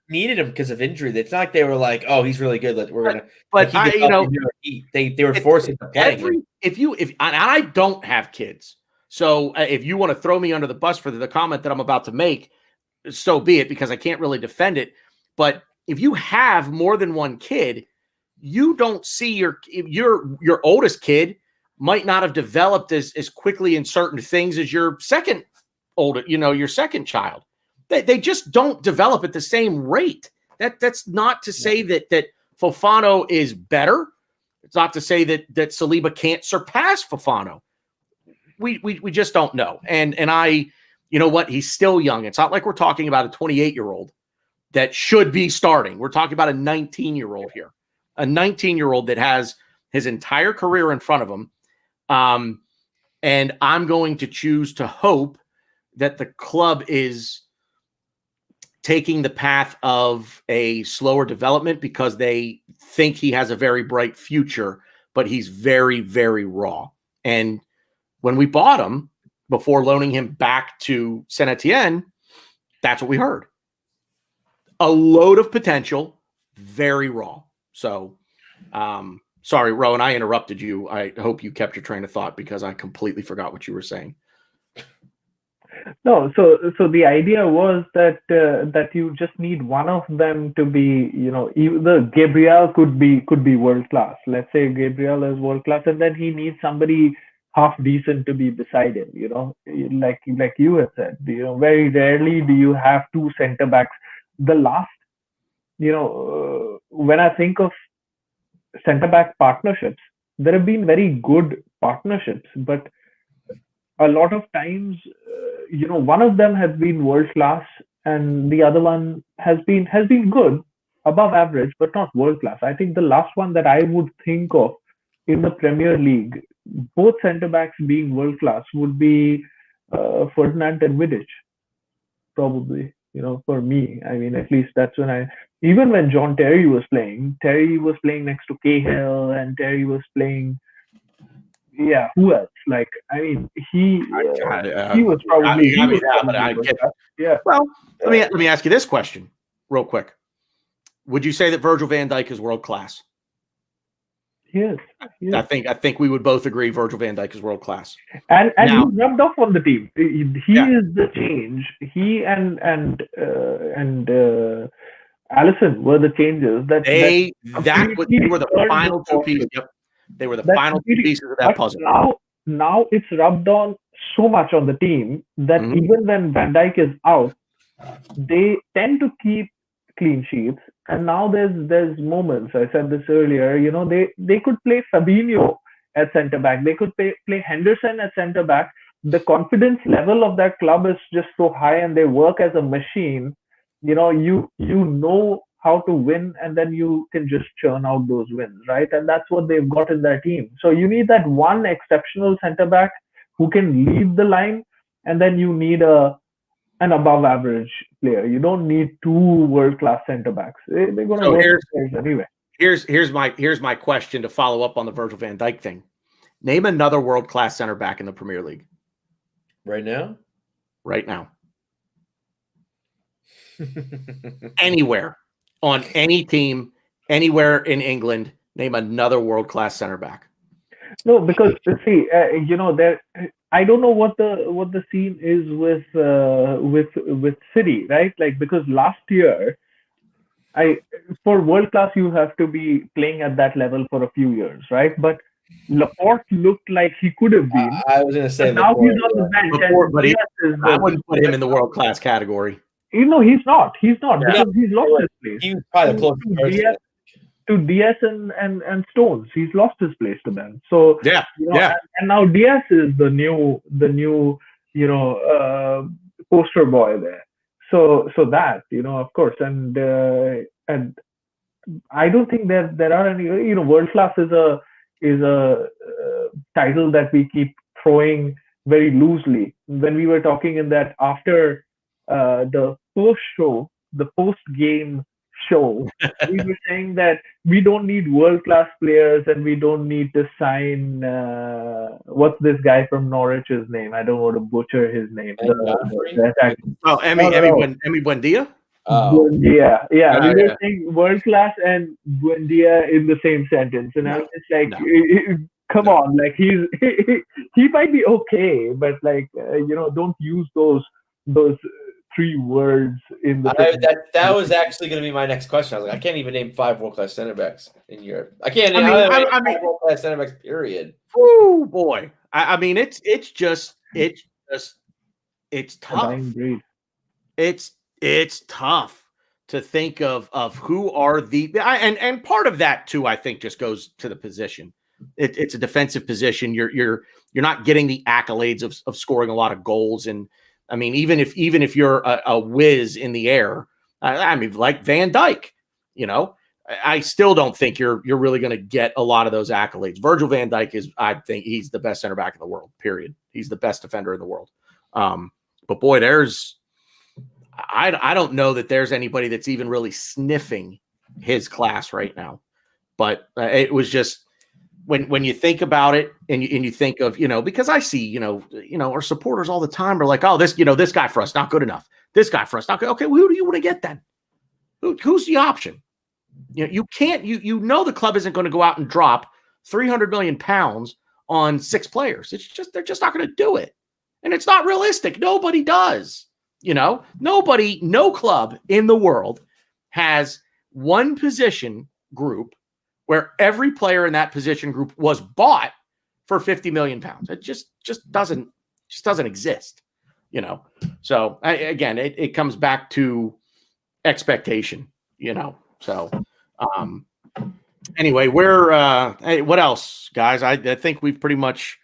needed him because of injury. It's not like they were like, "Oh, he's really good. We're gonna." But like, they were forcing the playing. If I don't have kids, so if you want to throw me under the bus for the comment that I'm about to make, so be it, because I can't really defend it. But if you have more than one kid, you don't see your oldest kid might not have developed as quickly in certain things as your second your second child. They just don't develop at the same rate. That's not to say that Fofana is better. It's not to say that Saliba can't surpass Fofana. We just don't know. And you know what? He's still young. It's not like we're talking about a 28-year-old that should be starting. We're talking about a 19-year-old here. A 19-year-old that has his entire career in front of him. And I'm going to choose to hope that the club is taking the path of a slower development because they think he has a very bright future, but he's very, very raw. And when we bought him before loaning him back to Saint Etienne, that's what we heard. A load of potential, very raw. So, sorry, Rowan, I interrupted you. I hope you kept your train of thought because I completely forgot what you were saying. No, so the idea was that you just need one of them to be, either Gabriel could be world class. Let's say Gabriel is world class, and then he needs somebody half decent to be beside him. Like you had said, very rarely do you have two center backs. The last, when I think of center back partnerships, there have been very good partnerships, but a lot of times, one of them has been world class and the other one has been good, above average, but not world class. I think the last one that I would think of in the Premier League, both centre backs being world class, would be Ferdinand and Vidic, probably. For me, I mean, at least that's even when John Terry was playing next to Cahill, and Terry was playing. Yeah, who else? Like, I mean, he was probably. Yeah. Well, let me ask you this question, real quick. Would you say that Virgil van Dijk is world class? Yes. I think we would both agree Virgil van Dijk is world class. And now, he rubbed off on the team. He is the change. He and Allison were the changes they were the final two pieces. Yep. They were the final two pieces of that puzzle. Now it's rubbed on so much on the team that even when Van Dijk is out, they tend to keep clean sheets. And now there's moments. I said this earlier. They could play Fabinho at centre back. They could play Henderson at centre back. The confidence level of that club is just so high, and they work as a machine. You know how to win, and then you can just churn out those wins, right? And that's what they've got in their team. So you need that one exceptional centre back who can lead the line, and then you need an above average player. You don't need two world class centre backs. They're going to work anyway. Here's my question to follow up on the Virgil van Dijk thing. Name another world class centre back in the Premier League right now. Anywhere. On any team, anywhere in England, name another world-class center back. No, because see, I don't know what the scene is with City, right? Like, because last year, for world-class, you have to be playing at that level for a few years, right? But Laporte looked like he could have been. I was going to say now he's on the bench. I wouldn't put him in the world-class category. He's not because he's lost his place. He was probably the closest person to Diaz and Stones. He's lost his place to them. So and now Diaz is the new poster boy there. So that of course, and I don't think there are any world class is a title that we keep throwing very loosely. When we were talking in that after the post-game show, we were saying that we don't need world-class players and we don't need to sign what's this guy from Norwich's name? I don't want to butcher his name. The attack. Oh, Emmy Buendia. Oh, Buendia. Yeah, we were yeah. saying world-class and Buendia in the same sentence, and I was just like, come on, like he might be okay, but like don't use those three words in the that was actually going to be my next question. I was like, I can't even name 5 world-class center backs in Europe. I can't name 5 world-class center backs, period. Oh boy. I mean, it's tough. It's tough to think of who are and part of that too, I think, just goes to the position. It's a defensive position. You're not getting the accolades of scoring a lot of goals. And I mean, even if you're a whiz in the air, I mean, like Van Dijk, I still don't think you're really going to get a lot of those accolades. Virgil van Dijk I think he's the best center back in the world, period. He's the best defender in the world. But boy, I don't know that there's anybody that's even really sniffing his class right now. But it was just when you think about it and you think of, because I see, our supporters all the time are like, oh, this guy for us, not good enough. This guy for us, not good. Okay, well, who do you want to get then? Who's the option? You can't, the club isn't going to go out and drop 300 million pounds on 6 players. They're just not going to do it. And it's not realistic. Nobody does. No club in the world has one position group where every player in that position group was bought for 50 million pounds. It just doesn't exist, So again, it comes back to expectation, So anyway, hey, what else, guys? I think we've pretty much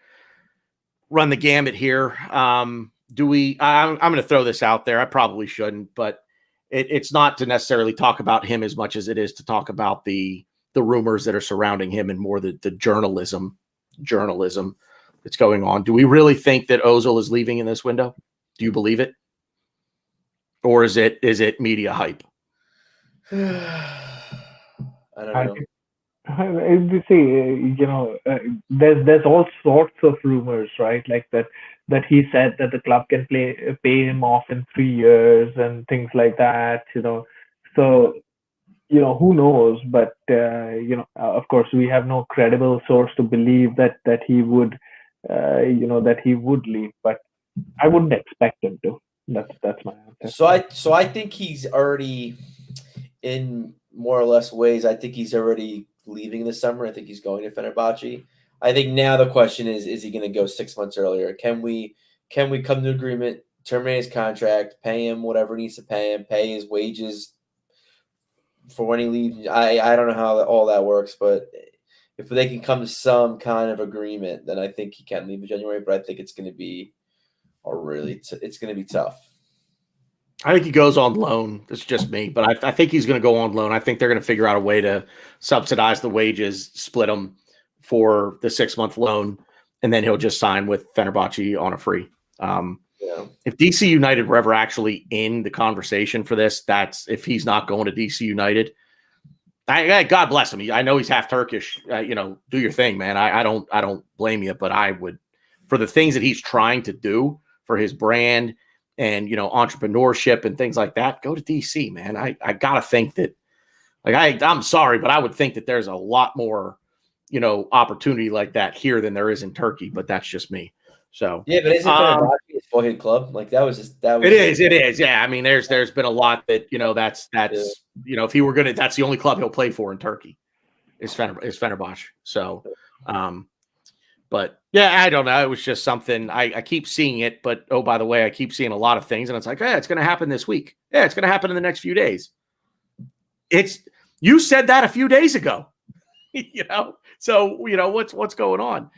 run the gamut here. I'm going to throw this out there. I probably shouldn't, but it's not to necessarily talk about him as much as it is to talk about the rumors that are surrounding him and more the journalism that's going on. Do we really think that Ozil is leaving in this window? Do you believe it? Or is it media hype? I don't know. You see, there's all sorts of rumors, right? Like that he said that the club can pay him off in 3 years and things like that. So who knows? But of course, we have no credible source to believe that he would, that he would leave. But I wouldn't expect him to. That's my answer. So I think he's already, in more or less ways, I think he's already leaving this summer. I think he's going to Fenerbahce. I think now the question is he going to go 6 months earlier? Can we come to agreement, terminate his contract, pay him whatever he needs to pay him, pay his wages for when he leaves? I don't know how all that works, but if they can come to some kind of agreement, then I think he can leave in January. But I think it's going to be it's going to be tough. I think he goes on loan. It's just me, but I think he's going to go on loan. I think they're going to figure out a way to subsidize the wages, split them for the 6-month loan, and then he'll just sign with Fenerbahce on a free. If DC United were ever actually in the conversation for this, that's if he's not going to DC United. God bless him. I know he's half Turkish. Do your thing, man. I don't blame you, but I would, for the things that he's trying to do for his brand and entrepreneurship and things like that, go to DC, man. I gotta think that, I'm sorry, but I would think that there's a lot more opportunity like that here than there is in Turkey, but that's just me. So yeah, but isn't Fenerbahce a boyhood club? Like that was. It is. Yeah, I mean, there's been a lot that that's if he were gonna, that's the only club he'll play for in Turkey is Fenerbahce. So, but yeah, I don't know. It was just something I keep seeing it, but oh, by the way, I keep seeing a lot of things, and it's like, yeah, it's gonna happen this week. Yeah, it's gonna happen in the next few days. You said that a few days ago, So what's going on?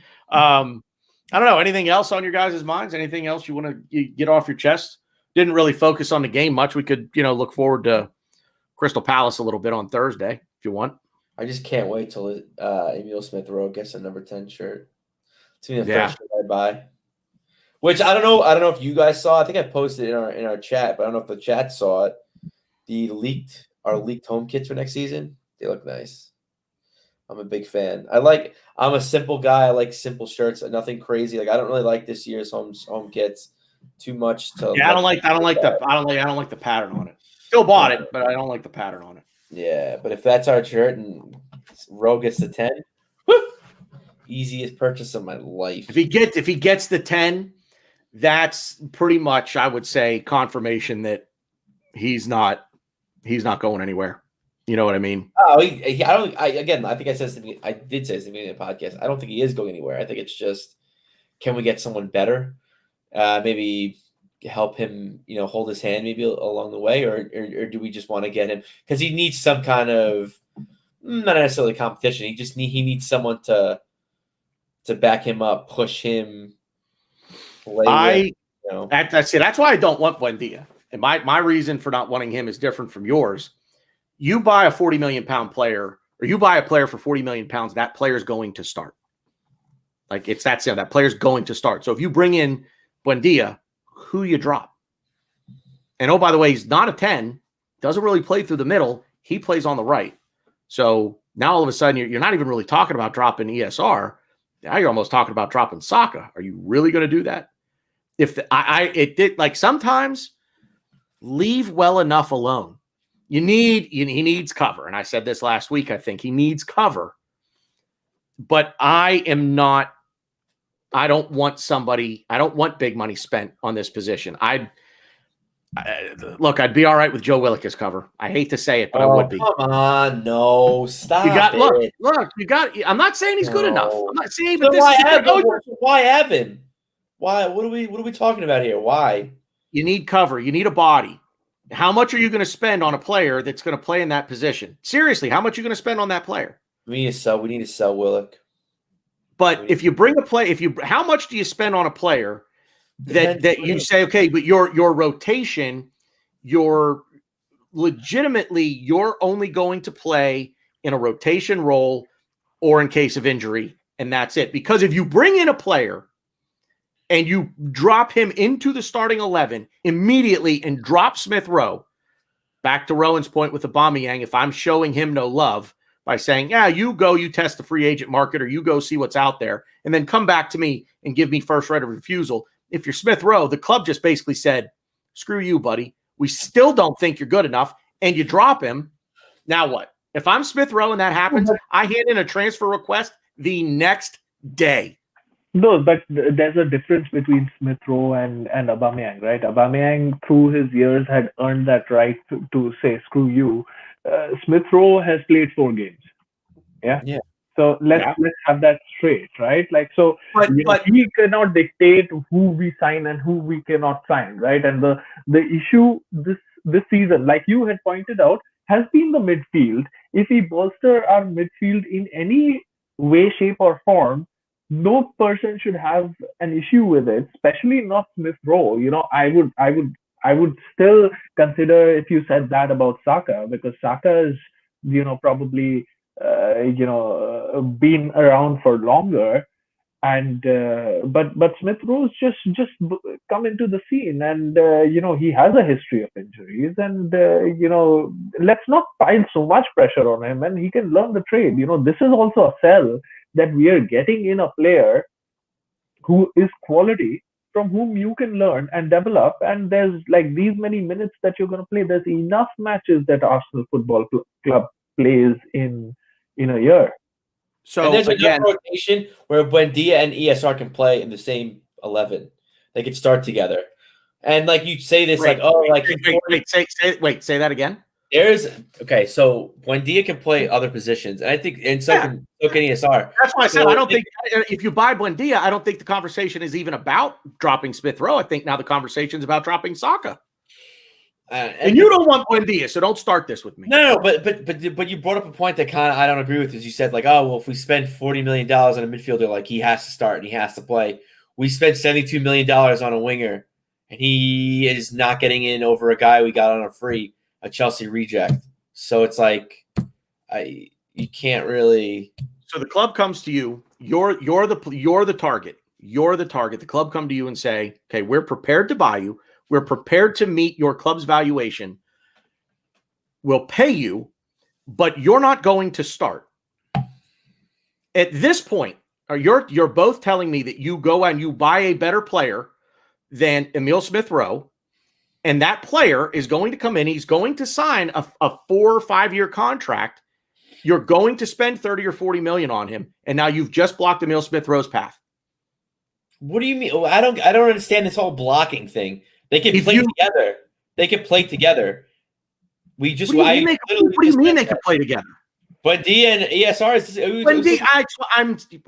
I don't know. Anything else on your guys' minds? Anything else you want to get off your chest? Didn't really focus on the game much. We could, look forward to Crystal Palace a little bit on Thursday if you want. I just can't wait till Emil Smith Rowe gets a number 10 shirt. It's gonna be the first shirt I buy. Which I don't know if you guys saw. I think I posted it in our chat, but I don't know if the chat saw it. The leaked our leaked home kits for next season. They look nice. I'm a big fan. I'm a simple guy. I like simple shirts. Nothing crazy. Like I don't really like this year's home kits too much. I don't like the pattern on it. Still bought it, but I don't like the pattern on it. Yeah, but if that's our shirt and Rowe gets the 10, whoo, easiest purchase of my life. If he gets the 10, that's pretty much, I would say, confirmation that he's not going anywhere. You know what I mean? Oh, I think I said something. I did say something in the podcast. I don't think he is going anywhere. I think it's just, can we get someone better? Maybe help him, hold his hand maybe along the way, or do we just want to get him because he needs some kind of not necessarily competition. He needs someone to back him up, push him. That's why I don't want Buendia. And my reason for not wanting him is different from yours. You buy a 40 million pound player, or you buy a player for 40 million pounds, that player is going to start. Like it's that simple. That player's going to start. So if you bring in Buendia, who you drop? And oh, by the way, he's not a 10, doesn't really play through the middle. He plays on the right. So now all of a sudden you're not even really talking about dropping ESR. Now you're almost talking about dropping Saka. Are you really going to do that? Sometimes leave well enough alone. He needs cover. And I said this last week, I think he needs cover. But I don't want big money spent on this position. I'd be all right with Joe Willock as cover. I hate to say it, but I would be. Come on, no, stop. I'm not saying he's good enough. I'm not saying, but why Evan? Why? What are we talking about here? Why? You need cover. You need a body. How much are you going to spend on a player that's going to play in that position? Seriously, how much are you going to spend on that player? We need to sell Willock. But if you bring a play, how much do you spend on a player that you say, okay, but your rotation, you're only going to play in a rotation role or in case of injury, and that's it. Because if you bring in a player and you drop him into the starting 11 immediately and drop Smith Rowe, back to Rowan's point with Aubameyang, if I'm showing him no love by saying, yeah, you test the free agent market, or you go see what's out there, and then come back to me and give me first right of refusal. If you're Smith Rowe, the club just basically said, screw you, buddy. We still don't think you're good enough, and you drop him. Now what? If I'm Smith Rowe and that happens, I hand in a transfer request the next day. No, but there's a difference between Smith Rowe and Aubameyang, right? Aubameyang, through his years, had earned that right to say, screw you. Smith Rowe has played 4 games. Yeah. So let's have that straight, right? But he cannot dictate who we sign and who we cannot sign, right? And the issue this season, like you had pointed out, has been the midfield. If we bolster our midfield in any way, shape, or form, no person should have an issue with it, especially not Smith Rowe. I would still consider if you said that about Saka, because Saka is, probably, been around for longer. And but Smith Rowe's just come into the scene, and he has a history of injuries, and let's not pile so much pressure on him, and he can learn the trade. This is also a sell that we are getting in a player who is quality, from whom you can learn and develop. And there's like these many minutes that you're going to play. There's enough matches that Arsenal Football Club plays in a year. So and there's enough rotation where Buendia and ESR can play in the same 11. They can start together. And like you say this, say that again. So Buendia can play other positions, and I think, and so can ESR. That's why I said I don't think if you buy Buendia, I don't think the conversation is even about dropping Smith Rowe. I think now the conversation is about dropping Saka. And you don't want Buendia, so don't start this with me. No, but you brought up a point that kind of I don't agree with. Is you said like, oh well, if we spend $40 million on a midfielder, like he has to start and he has to play. We spent $72 million on a winger, and he is not getting in over a guy we got on a free. A Chelsea reject. So it's like you can't really. So the club comes to you. You're the target. You're the target. The club come to you and say, "Okay, we're prepared to buy you. We're prepared to meet your club's valuation. we'll pay you, but you're not going to start. At this point, you're both telling me that you go and you buy a better player than Emile Smith-Rowe, and that player is going to come in. He's going to sign a 4 or 5 year contract. You're going to spend 30 or 40 million on him, and now you've just blocked Emile Smith-Rowe's path. What do you mean? I don't understand this whole blocking thing. They can play together. They can play together. We just What do you mean they can play together? Buendia and ESR is Buendia,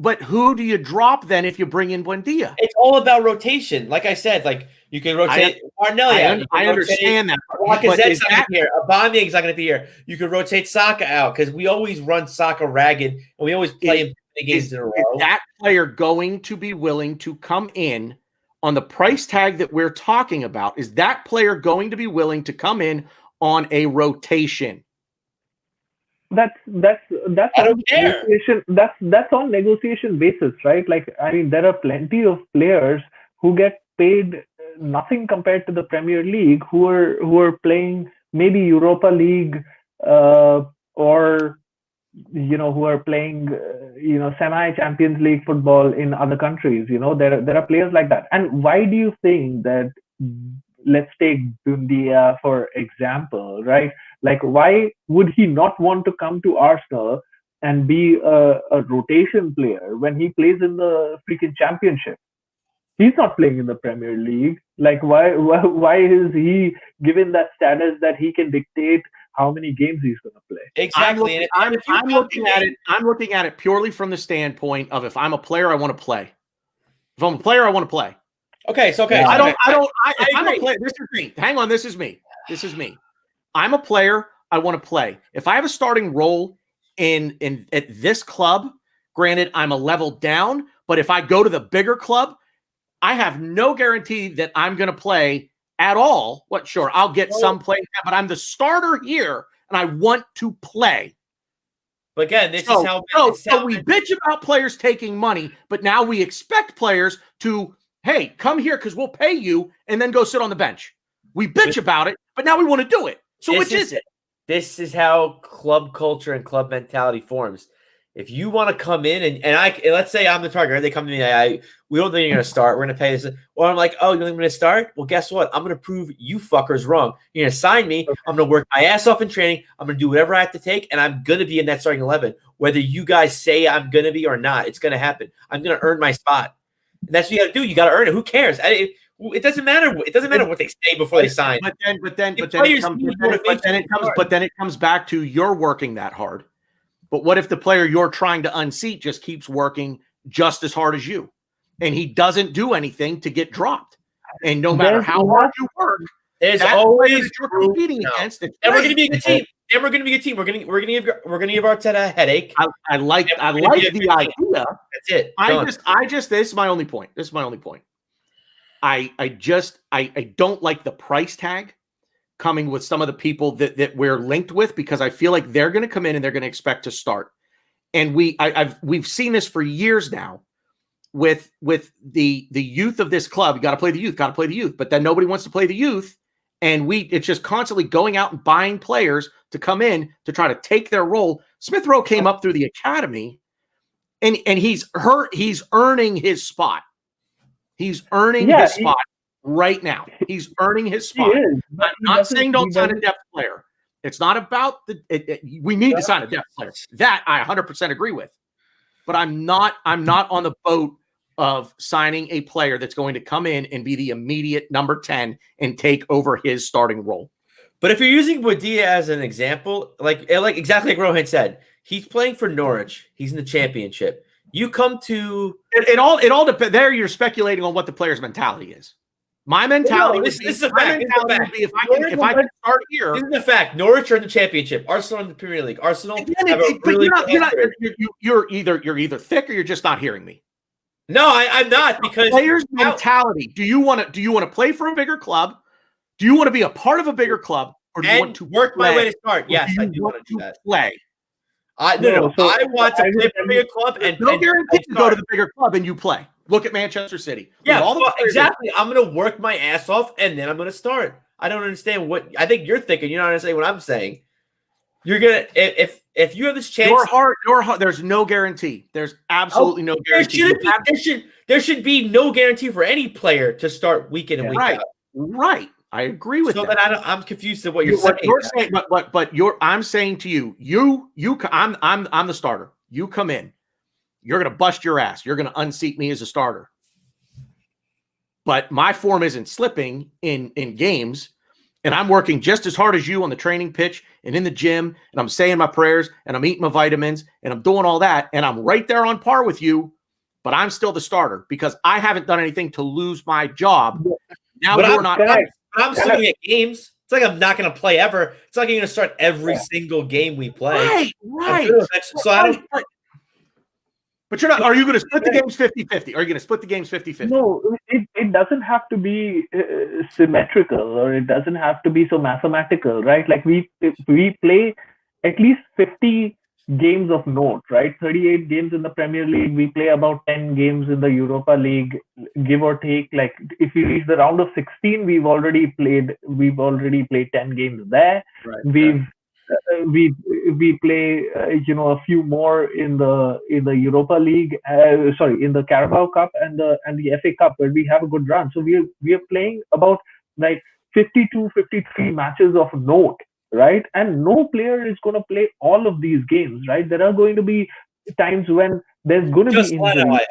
but who do you drop then if you bring in Buendia? It's all about rotation. Like I said, like you can rotate Martinelli out. I understand that. Lacazette's not here. Aubameyang's not going to be here. You can rotate Saka out because we always run Saka ragged and we always play him games in a row. Is that player going to be willing to come in on the price tag that we're talking about? Is that player going to be willing to come in on a rotation? That's I don't care. That's on negotiation basis, right? Like, I mean, there are plenty of players who get paid nothing compared to the Premier League who are playing maybe Europa League or who are playing semi-Champions League football in other countries. There are players like that. And why do you think that? Let's take Buendia for example, right? Like, why would he not want to come to Arsenal and be a rotation player when he plays in the freaking Championship? He's not playing in the Premier League. Like, why is he given that status that he can dictate how many games he's going to play? Exactly. I'm looking at it purely from the standpoint of if I'm a player, I want to play. If I'm a player, I want to play. Okay, so if I'm a player, this is me. Hang on, this is me. I'm a player, I want to play. If I have a starting role in at this club, granted I'm a level down, but if I go to the bigger club, I have no guarantee that I'm going to play at all. Sure, I'll get some play, but I'm the starter here and I want to play. But again, so we bitch about players taking money, but now we expect players to, hey, come here because we'll pay you and then go sit on the bench. We bitch about it, but now we want to do it. So which is it? This is how club culture and club mentality forms. If you want to come in and let's say I'm the target, they come to me, we don't think you're going to start. We're going to pay this. Or I'm like, oh, you don't think I'm going to start? Well, guess what? I'm going to prove you fuckers wrong. You're going to sign me. I'm going to work my ass off in training. I'm going to do whatever I have to take, and I'm going to be in that starting 11. Whether you guys say I'm going to be or not, it's going to happen. I'm going to earn my spot. And that's what you got to do. You got to earn it. Who cares? It doesn't matter. It doesn't matter what they say before they sign. But then it comes back to you're working that hard. But what if the player you're trying to unseat just keeps working just as hard as you, and he doesn't do anything to get dropped? And no matter how hard you work, there's always you're competing against it. And we're going to be a good team. And we're going to be a good team. We're going to give Arteta a headache. I like the idea. That's it. This is my only point. I don't like the price tag coming with some of the people that we're linked with, because I feel like they're going to come in and they're going to expect to start. And we've seen this for years now with the youth of this club. You got to play the youth, but then nobody wants to play the youth. And it's just constantly going out and buying players to come in to try to take their role. Smith-Rowe came up through the academy and he's earning his spot. He's earning his spot right now. He's earning his spot. I'm not saying don't sign a depth player. It's not about we need to sign a depth player. That I 100% agree with. But I'm not on the boat of signing a player that's going to come in and be the immediate number 10 and take over his starting role. But if you're using Buendia as an example, like exactly like Rohan said, he's playing for Norwich. He's in the Championship. You come to it all depends. There you're speculating on what the player's mentality is. My mentality this is a fact. If I can start here. This is a fact. Norwich are in the Championship. Arsenal in the Premier League. Arsenal. You're either thick or you're just not hearing me. No, I'm not, because players' mentality. Do you want to play for a bigger club? Do you want to be a part of a bigger club, or do you want to work my way to start? Yes, I do want to do that. Play. No. I want to play for a bigger club, and no guarantee to go to the bigger club and you play. Look at Manchester City. Yeah, exactly. I'm going to work my ass off, and then I'm going to start. I don't understand what I think you're thinking. You're not understanding what I'm saying. You're gonna if you have this chance. Your heart. There's no guarantee. There's absolutely no guarantee. There should be no guarantee for any player to start week in and week out. Right. I agree with that. So then I'm confused at what you're saying. You're saying, but I'm saying to you, I'm the starter. You come in, you're gonna bust your ass. You're gonna unseat me as a starter. But my form isn't slipping in games, and I'm working just as hard as you on the training pitch and in the gym, and I'm saying my prayers and I'm eating my vitamins and I'm doing all that, and I'm right there on par with you. But I'm still the starter because I haven't done anything to lose my job. Now you're not. I'm sitting at games. It's like I'm not going to play ever. It's like you're going to start every single game we play. Right. So I don't. But you're not. Are you going to split the games 50-50? Are you going to split the games 50-50? No, it doesn't have to be symmetrical, or it doesn't have to be so mathematical, right? Like we play at least 50 games of note, right? 38 games in the Premier League. We play about 10 games in the Europa League, give or take. Like if we reach the round of 16, we've already played 10 games there. Right, we play a few more in the Europa League, in the Carabao Cup and the FA Cup, where we have a good run. So we are playing about like 52, 53 matches of note. Right, and no player is going to play all of these games. Right, there are going to be times when there's going to be injuries.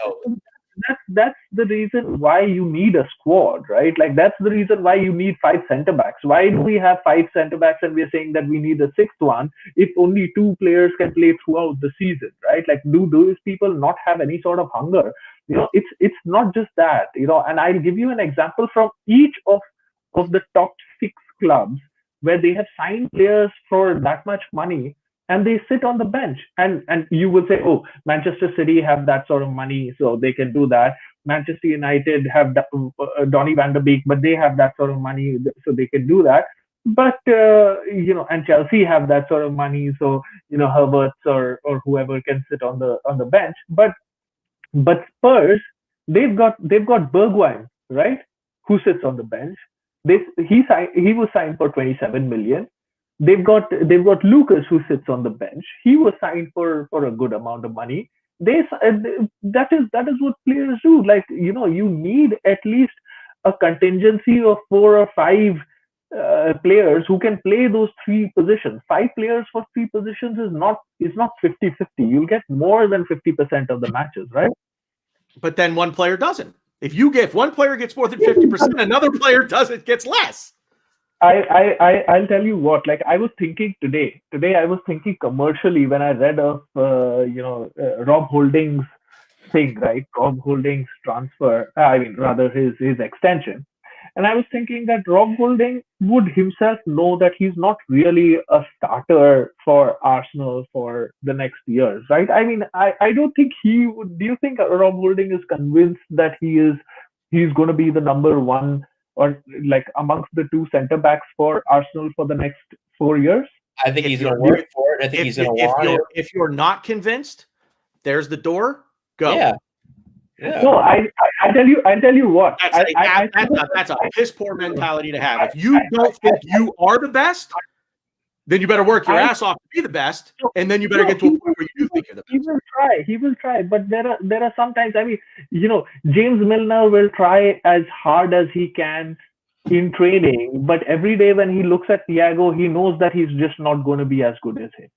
That's the reason why you need a squad, right? Like that's the reason why you need 5 centre backs. Why do we have 5 centre backs and we're saying that we need a 6th one if only 2 players can play throughout the season, right? Like do those people not have any sort of hunger? It's not just that, and I'll give you an example from each of the top 6 clubs where they have signed players for that much money and they sit on the bench. And you will say, oh, Manchester City have that sort of money, so they can do that. Manchester United have Donny van de Beek, but they have that sort of money, so they can do that. But, and Chelsea have that sort of money, so, Herberts or whoever can sit on the bench. But Spurs, they've got Bergwijn, right? Who sits on the bench. He was signed for 27 million. They've got Lucas who sits on the bench. He was signed for a good amount of money. That is what players do. Like you need at least a contingency of 4 or 5 players who can play those 3 positions. 5 players for 3 positions is not 50-50. You'll get more than 50% of the matches, right? But then one player doesn't. If one player gets more than 50%, another player gets less. I'll tell you what. Like I was thinking today I was thinking commercially when I read of Rob Holding's thing, right? Rob Holding's transfer. Rather his extension. And I was thinking that Rob Holding would himself know that he's not really a starter for Arsenal for the next years, right? I don't think he would. Do you think Rob Holding is convinced that he's going to be the number 1 or like amongst the 2 centre backs for Arsenal for the next 4 years? I think he's going to work for it. I think he's going to want it. If you're not convinced, there's the door. Go. Yeah. No, I tell you what. That's a piss poor mentality to have. If you don't think you are the best, then you better work your ass off to be the best, and then you better get to a point where you do think you're the best. He will try, but there are sometimes. James Milner will try as hard as he can in training, but every day when he looks at Thiago, he knows that he's just not going to be as good as him.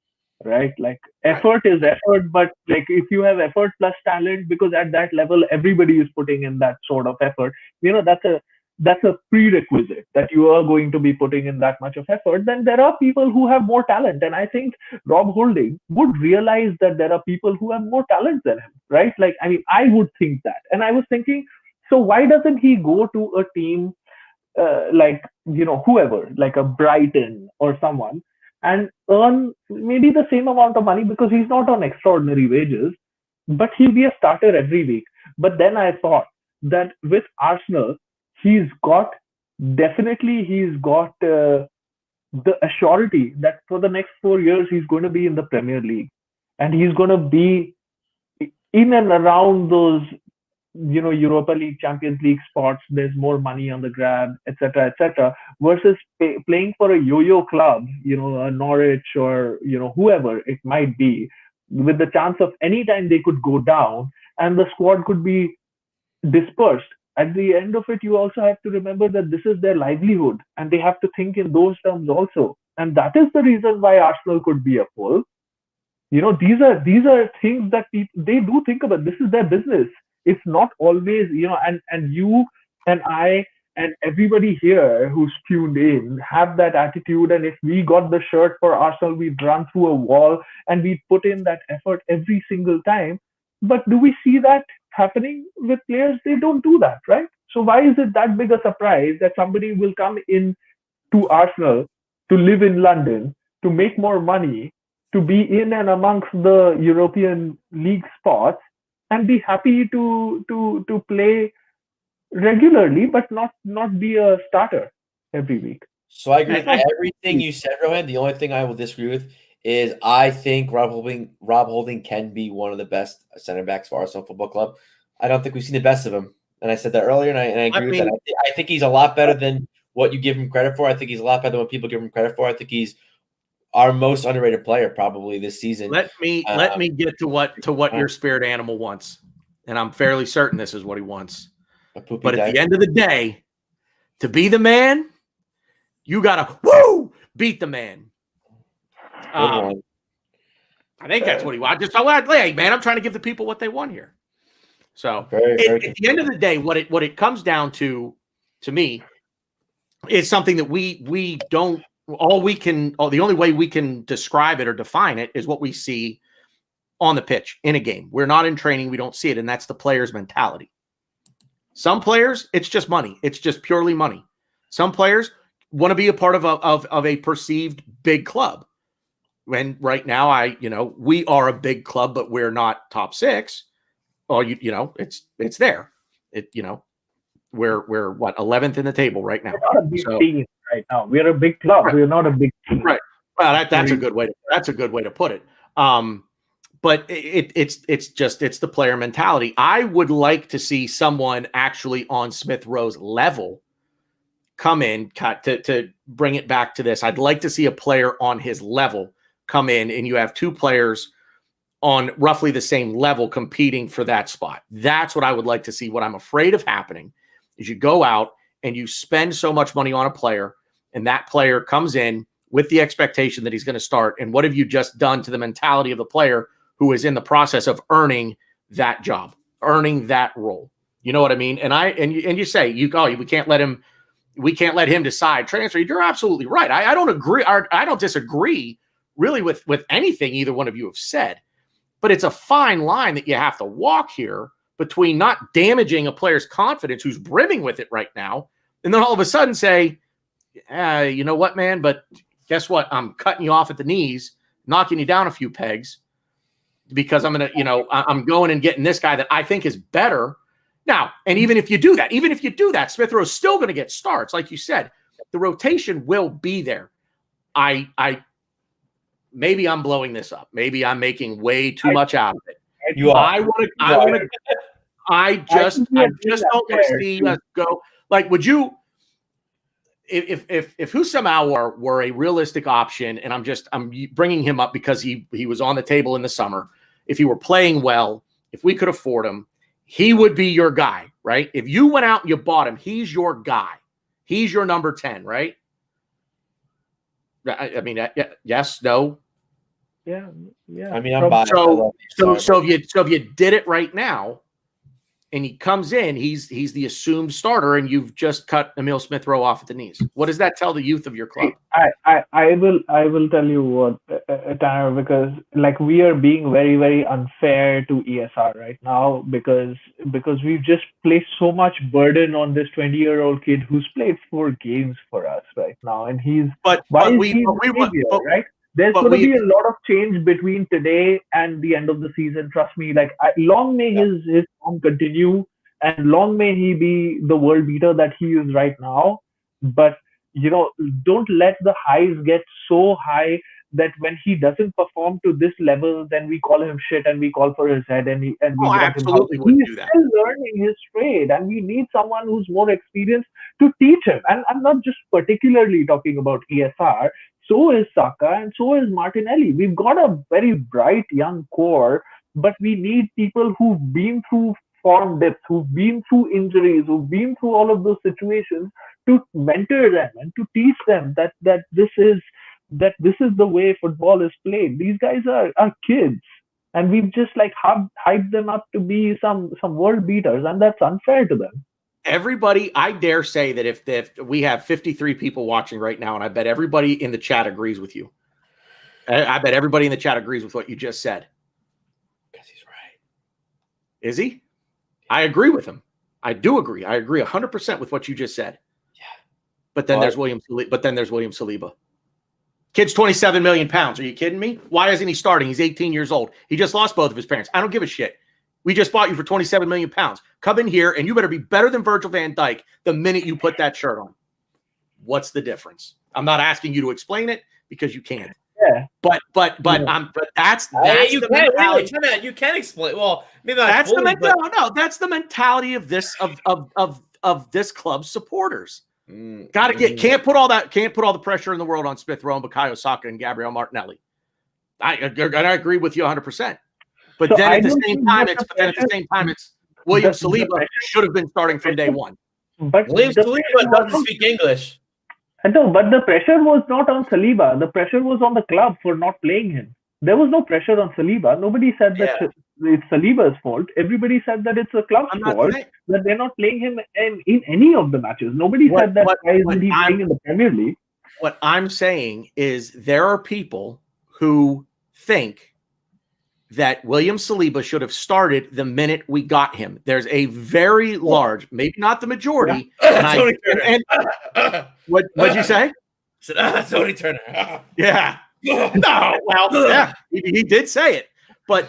Right, like effort is effort, but like if you have effort plus talent, because at that level everybody is putting in that sort of effort, that's a prerequisite that you are going to be putting in that much of effort. Then there are people who have more talent, and I think Rob Holding would realize that there are people who have more talent than him, right? Like I would think that, and I was thinking, so why doesn't he go to a team whoever, like a Brighton or someone, and earn maybe the same amount of money, because he's not on extraordinary wages, but he'll be a starter every week. But then I thought that with Arsenal, he's got the assurity that for the next 4 years, he's going to be in the Premier League, and he's going to be in and around those Europa League, Champions League spots. There's more money on the grab, etc., etc. Versus playing for a yo-yo club, a Norwich or whoever it might be, with the chance of any time they could go down and the squad could be dispersed. At the end of it, you also have to remember that this is their livelihood and they have to think in those terms also. And that is the reason why Arsenal could be a pull. These are things that they do think about. This is their business. It's not always, and you and I and everybody here who's tuned in have that attitude. And if we got the shirt for Arsenal, we'd run through a wall and we'd put in that effort every single time. But do we see that happening with players? They don't do that, right? So why is it that big a surprise that somebody will come in to Arsenal to live in London, to make more money, to be in and amongst the European League spots, and be happy to play regularly, but not be a starter every week? So I agree with everything you said, Rohan. The only thing I will disagree with is I think Rob Holding can be one of the best center backs for Arsenal Football Club. I don't think we've seen the best of him, and I said that earlier, and I agree with that. I think he's a lot better than what you give him credit for. I think he's a lot better than what people give him credit for. I think he's our most underrated player probably this season. Let me get to what your spirit animal wants, and I'm fairly certain this is what he wants. But at the end of the day, to be the man, you gotta beat the man. I think that's what he wants. Hey, man, I'm trying to give the people what they want here. So at the end of the day, what it comes down to me, is something that we don't. The only way we can describe it or define it is what we see on the pitch in a game. We're not in training. We don't see it. And that's the player's mentality. Some players, it's just money. It's just purely money. Some players want to be a part of a perceived big club. When right now, we are a big club, but we're not top six. Oh, it's there. We're what 11th in the table right now. We're not a big team right now. We're a big club. Right. We're not a big team. Right. Well, that's a good way. That's a good way to put it. But it's the player mentality. I would like to see someone actually on Smith Rowe's level come in to bring it back to this. I'd like to see a player on his level come in, and you have two players on roughly the same level competing for that spot. That's what I would like to see. What I'm afraid of happening is you go out and you spend so much money on a player, and that player comes in with the expectation that he's going to start. And what have you just done to the mentality of the player who is in the process of earning that job, earning that role? You know what I mean? And you say we can't let him decide transfer. You're absolutely right. I don't agree. I don't disagree really with anything either one of you have said, but it's a fine line that you have to walk here between not damaging a player's confidence who's brimming with it right now, and then all of a sudden say, you know what, man, but guess what? I'm cutting you off at the knees, knocking you down a few pegs because I'm going to, I'm going and getting this guy that I think is better. Now, and even if you do that, Smith Rowe's still going to get starts. Like you said, the rotation will be there. Maybe I'm blowing this up. Maybe I'm making way too much out of it. I just don't want to see us go. Like, would you, if Husam were a realistic option, and I'm bringing him up because he was on the table in the summer. If he were playing well, if we could afford him, he would be your guy, right? If you went out and you bought him, he's your guy. He's your number 10, right? I mean, yes, no. Yeah. I mean, I'm biased. So if you did it right now, and he comes in, he's the assumed starter, and you've just cut Emile Smith Rowe off at the knees. What does that tell the youth of your club? I will tell you what, Tanner, because like we are being very, very unfair to ESR right now because we've just placed so much burden on this 20-year-old kid who's played 4 games for us right now, and right? There's going to be a lot of change between today and the end of the season. Trust me. Like, long may his form continue, and long may he be the world beater that he is right now. But don't let the highs get so high that when he doesn't perform to this level, then we call him shit and we call for his head and we I want him out. absolutely wouldn't do He's that. still learning his trade, and we need someone who's more experienced to teach him. And I'm not just particularly talking about ESR. So is Saka and so is Martinelli. We've got a very bright young core, but we need people who've been through form dips, who've been through injuries, who've been through all of those situations to mentor them and to teach them that this is the way football is played. These guys are kids, and we've just like hyped them up to be some world beaters, and that's unfair to them. Everybody, I dare say that if we have 53 people watching right now, and I bet everybody in the chat agrees with you. I bet everybody in the chat agrees with what you just said. Because he's right. Is he? I agree with him. I do agree. I agree 100% with what you just said. Yeah. But then there's William Saliba. Kid's 27 million pounds. Are you kidding me? Why isn't he starting? He's 18 years old. He just lost both of his parents. I don't give a shit. We just bought you for 27 million pounds. Come in here and you better be better than Virgil van Dijk the minute you put that shirt on. What's the difference? I'm not asking you to explain it because you can't. Yeah. But that's you the can mentality. really, you can explain. Well, maybe not That's fully, the mentality. No, that's the mentality of this of this club's supporters. Can't put all the pressure in the world on Smith Rowe, Bukayo Saka, and Gabriel Martinelli. I agree with you 100%. But So then I at the don't same think time, that it's William the Saliba pressure- should have been starting from day one. But William the Saliba pressure was doesn't speak English. No, but the pressure was not on Saliba. The pressure was on the club for not playing him. There was no pressure on Saliba. Nobody said that it's Saliba's fault. Everybody said that it's the club's fault that they're not playing him in any of the matches. Nobody said that why isn't he playing in the Premier League? What I'm saying is there are people who think that William Saliba should have started the minute we got him. There's a very large, maybe not the majority. What'd you say? I said, Tony Turner. Yeah. No, well, yeah, he did say it. But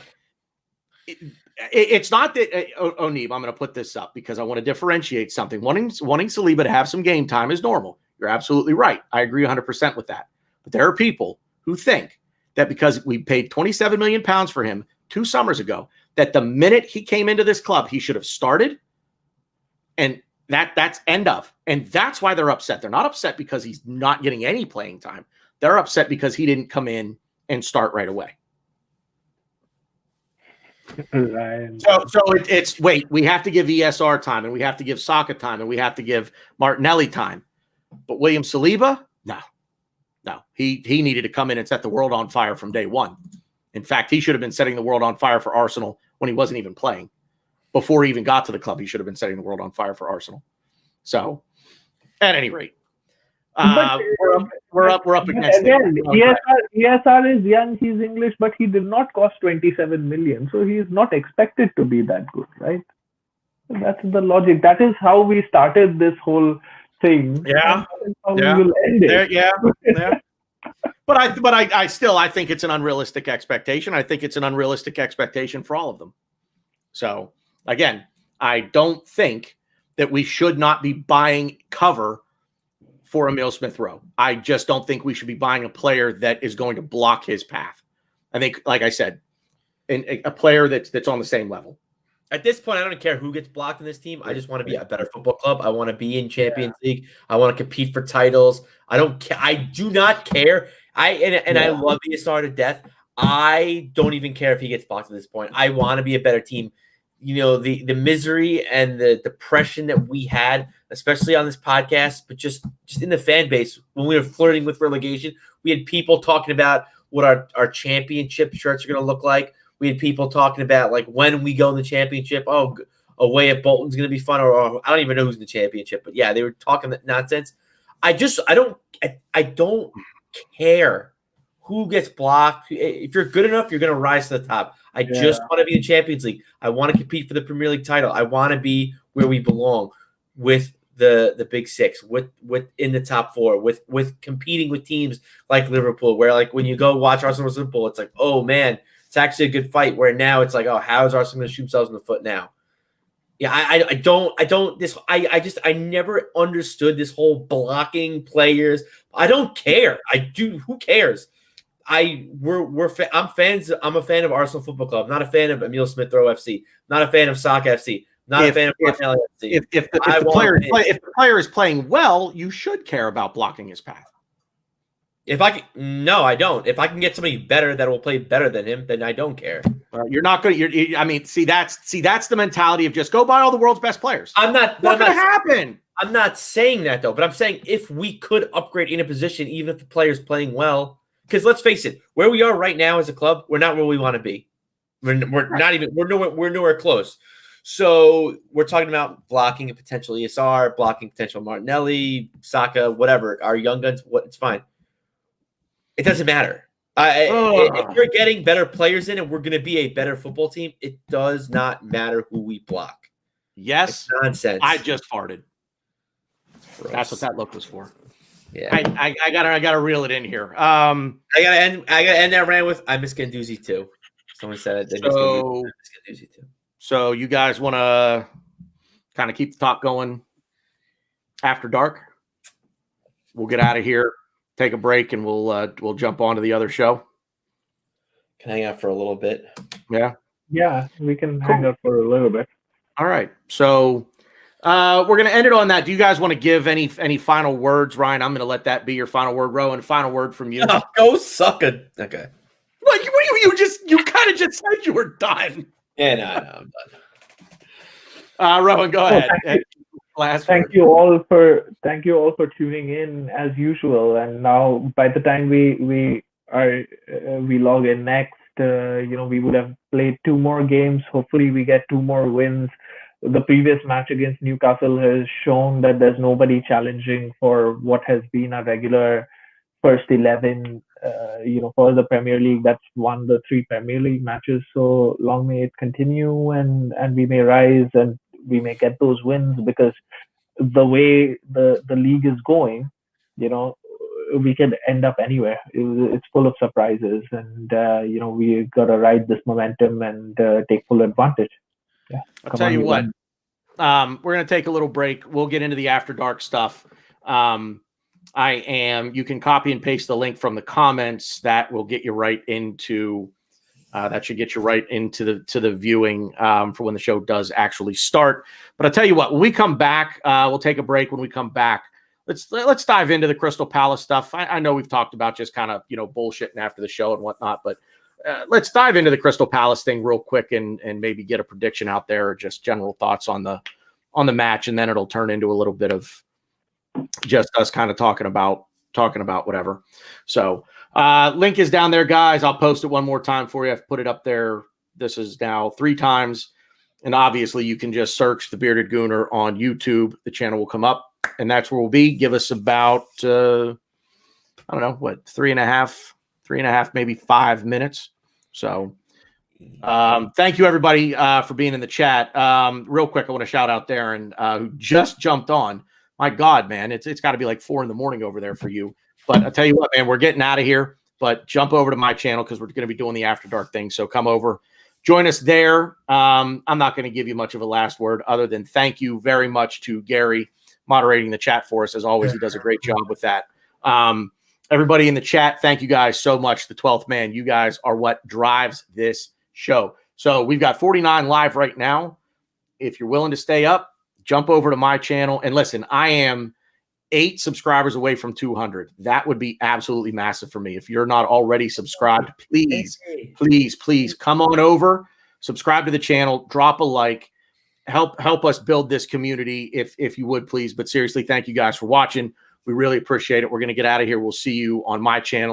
it's not that, Oneeb, I'm going to put this up because I want to differentiate something. Wanting Saliba to have some game time is normal. You're absolutely right. I agree 100% with that. But there are people who think that because we paid 27 million pounds for him 2 summers ago, that the minute he came into this club, he should have started. And that's end of. And that's why they're upset. They're not upset because he's not getting any playing time. They're upset because he didn't come in and start right away. So it's wait, we have to give ESR time and we have to give Saka time and we have to give Martinelli time. But William Saliba, no. He needed to come in and set the world on fire from day one. In fact, he should have been setting the world on fire for Arsenal when he wasn't even playing. Before he even got to the club, he should have been setting the world on fire for Arsenal. So, at any rate, we're up against again. ESR is young. He's English, but he did not cost 27 million, so he is not expected to be that good, right? That's the logic. That is how we started this whole thing. Yeah. How we will end it. Yeah. But I still think it's an unrealistic expectation. I think it's an unrealistic expectation for all of them. So again, I don't think that we should not be buying cover for Emile Smith Rowe. I just don't think we should be buying a player that is going to block his path. I think, like I said, a player that's on the same level. At this point, I don't care who gets blocked in this team. I just want to be a better football club. I want to be in Champions League. I want to compete for titles. I don't care. I do not care. I love ESR to death. I don't even care if he gets blocked at this point. I want to be a better team. You know, the misery and the depression that we had, especially on this podcast, but just in the fan base when we were flirting with relegation, we had people talking about what our championship shirts are going to look like. We had people talking about like when we go in the championship. Oh, away at Bolton's going to be fun, or I don't even know who's in the championship. But yeah, they were talking that nonsense. I don't care who gets blocked. If you're good enough, you're going to rise to the top. I just want to be in the Champions League. I want to compete for the Premier League title. I want to be where we belong with the Big Six, with in the top 4, with competing with teams like Liverpool, where like when you go watch Arsenal versus Liverpool, it's like, oh man, it's actually a good fight. Where now it's like, oh, how is Arsenal going to shoot themselves in the foot now? Yeah, I never understood this whole blocking players. I don't care. Who cares? I'm fans. I'm a fan of Arsenal Football Club. Not a fan of Emile Smith Rowe FC. Not a fan of Sock FC. Not a fan of Martinelli FC. If the player is playing well, you should care about blocking his path. No, I don't. If I can get somebody better that will play better than him, then I don't care. You're not going to. I mean, that's the mentality of just go buy all the world's best players. Not going to happen. I'm not saying that though, but I'm saying if we could upgrade in a position, even if the player's playing well, because let's face it, where we are right now as a club, we're not where we want to be. We're not even. We're nowhere close. So we're talking about blocking a potential ESR, blocking potential Martinelli, Saka, whatever. Our young guns, it's fine. It doesn't matter. If we're getting better players in and we're going to be a better football team, it does not matter who we block. Yes, it's nonsense. I just farted. That's what that look was for. Yeah, I gotta reel it in here. I gotta end that rant with I miss Guendouzi too. Someone said it. So, Guendouzi too. So you guys want to kind of keep the talk going after dark? We'll get out of here, take a break, and we'll jump on to the other show. Can hang out for a little bit. Yeah. Yeah, we can hang out for a little bit. All right. So we're going to end it on that. Do you guys want to give any final words, Ryan? I'm going to let that be your final word. Rowan, final word from you. Go suck it. Okay. What you kind of just said you were done. Yeah, no, I'm done. Rowan, go ahead. Thank you all for tuning in as usual. And now, by the time we log in next, we would have played 2 more games. Hopefully, we get 2 more wins. The previous match against Newcastle has shown that there's nobody challenging for what has been a regular first 11. For the Premier League, that's won the 3 Premier League matches. So long may it continue, and we may rise and we may get those wins, because the way the league is going, we could end up anywhere. It's full of surprises, and we got to ride this momentum and take full advantage. Yeah, I'll tell you what. We're going to take a little break. We'll get into the after dark stuff. You can copy and paste the link from the comments. That will get you right into that should get you right into the viewing for when the show does actually start. But I'll tell you what, when we come back, we'll take a break. When we come back, let's dive into the Crystal Palace stuff. I know we've talked about just kind of bullshitting after the show and whatnot, but let's dive into the Crystal Palace thing real quick and maybe get a prediction out there, or just general thoughts on the match, and then it'll turn into a little bit of just us kind of talking about whatever. So link is down there, guys. I'll post it one more time for you. I've put it up there. This is now 3 times. And obviously you can just search the Bearded Gooner on YouTube. The channel will come up, and that's where we'll be. Give us about, 3.5, maybe 5 minutes. So thank you everybody for being in the chat. Real quick, I want to shout out Darren who just jumped on. My God, man, it's got to be like 4 a.m. over there for you. But I'll tell you what, man, we're getting out of here. But jump over to my channel, because we're going to be doing the After Dark thing. So come over, join us there. I'm not going to give you much of a last word other than thank you very much to Gary moderating the chat for us. As always, he does a great job with that. Everybody in the chat, thank you guys so much. The 12th man, you guys are what drives this show. So we've got 49 live right now. If you're willing to stay up, jump over to my channel. And listen, I am 8 subscribers away from 200. That would be absolutely massive for me. If you're not already subscribed, please come on over, subscribe to the channel, drop a like, help us build this community if you would, please. But seriously, thank you guys for watching. We really appreciate it. We're going to get out of here. We'll see you on my channel.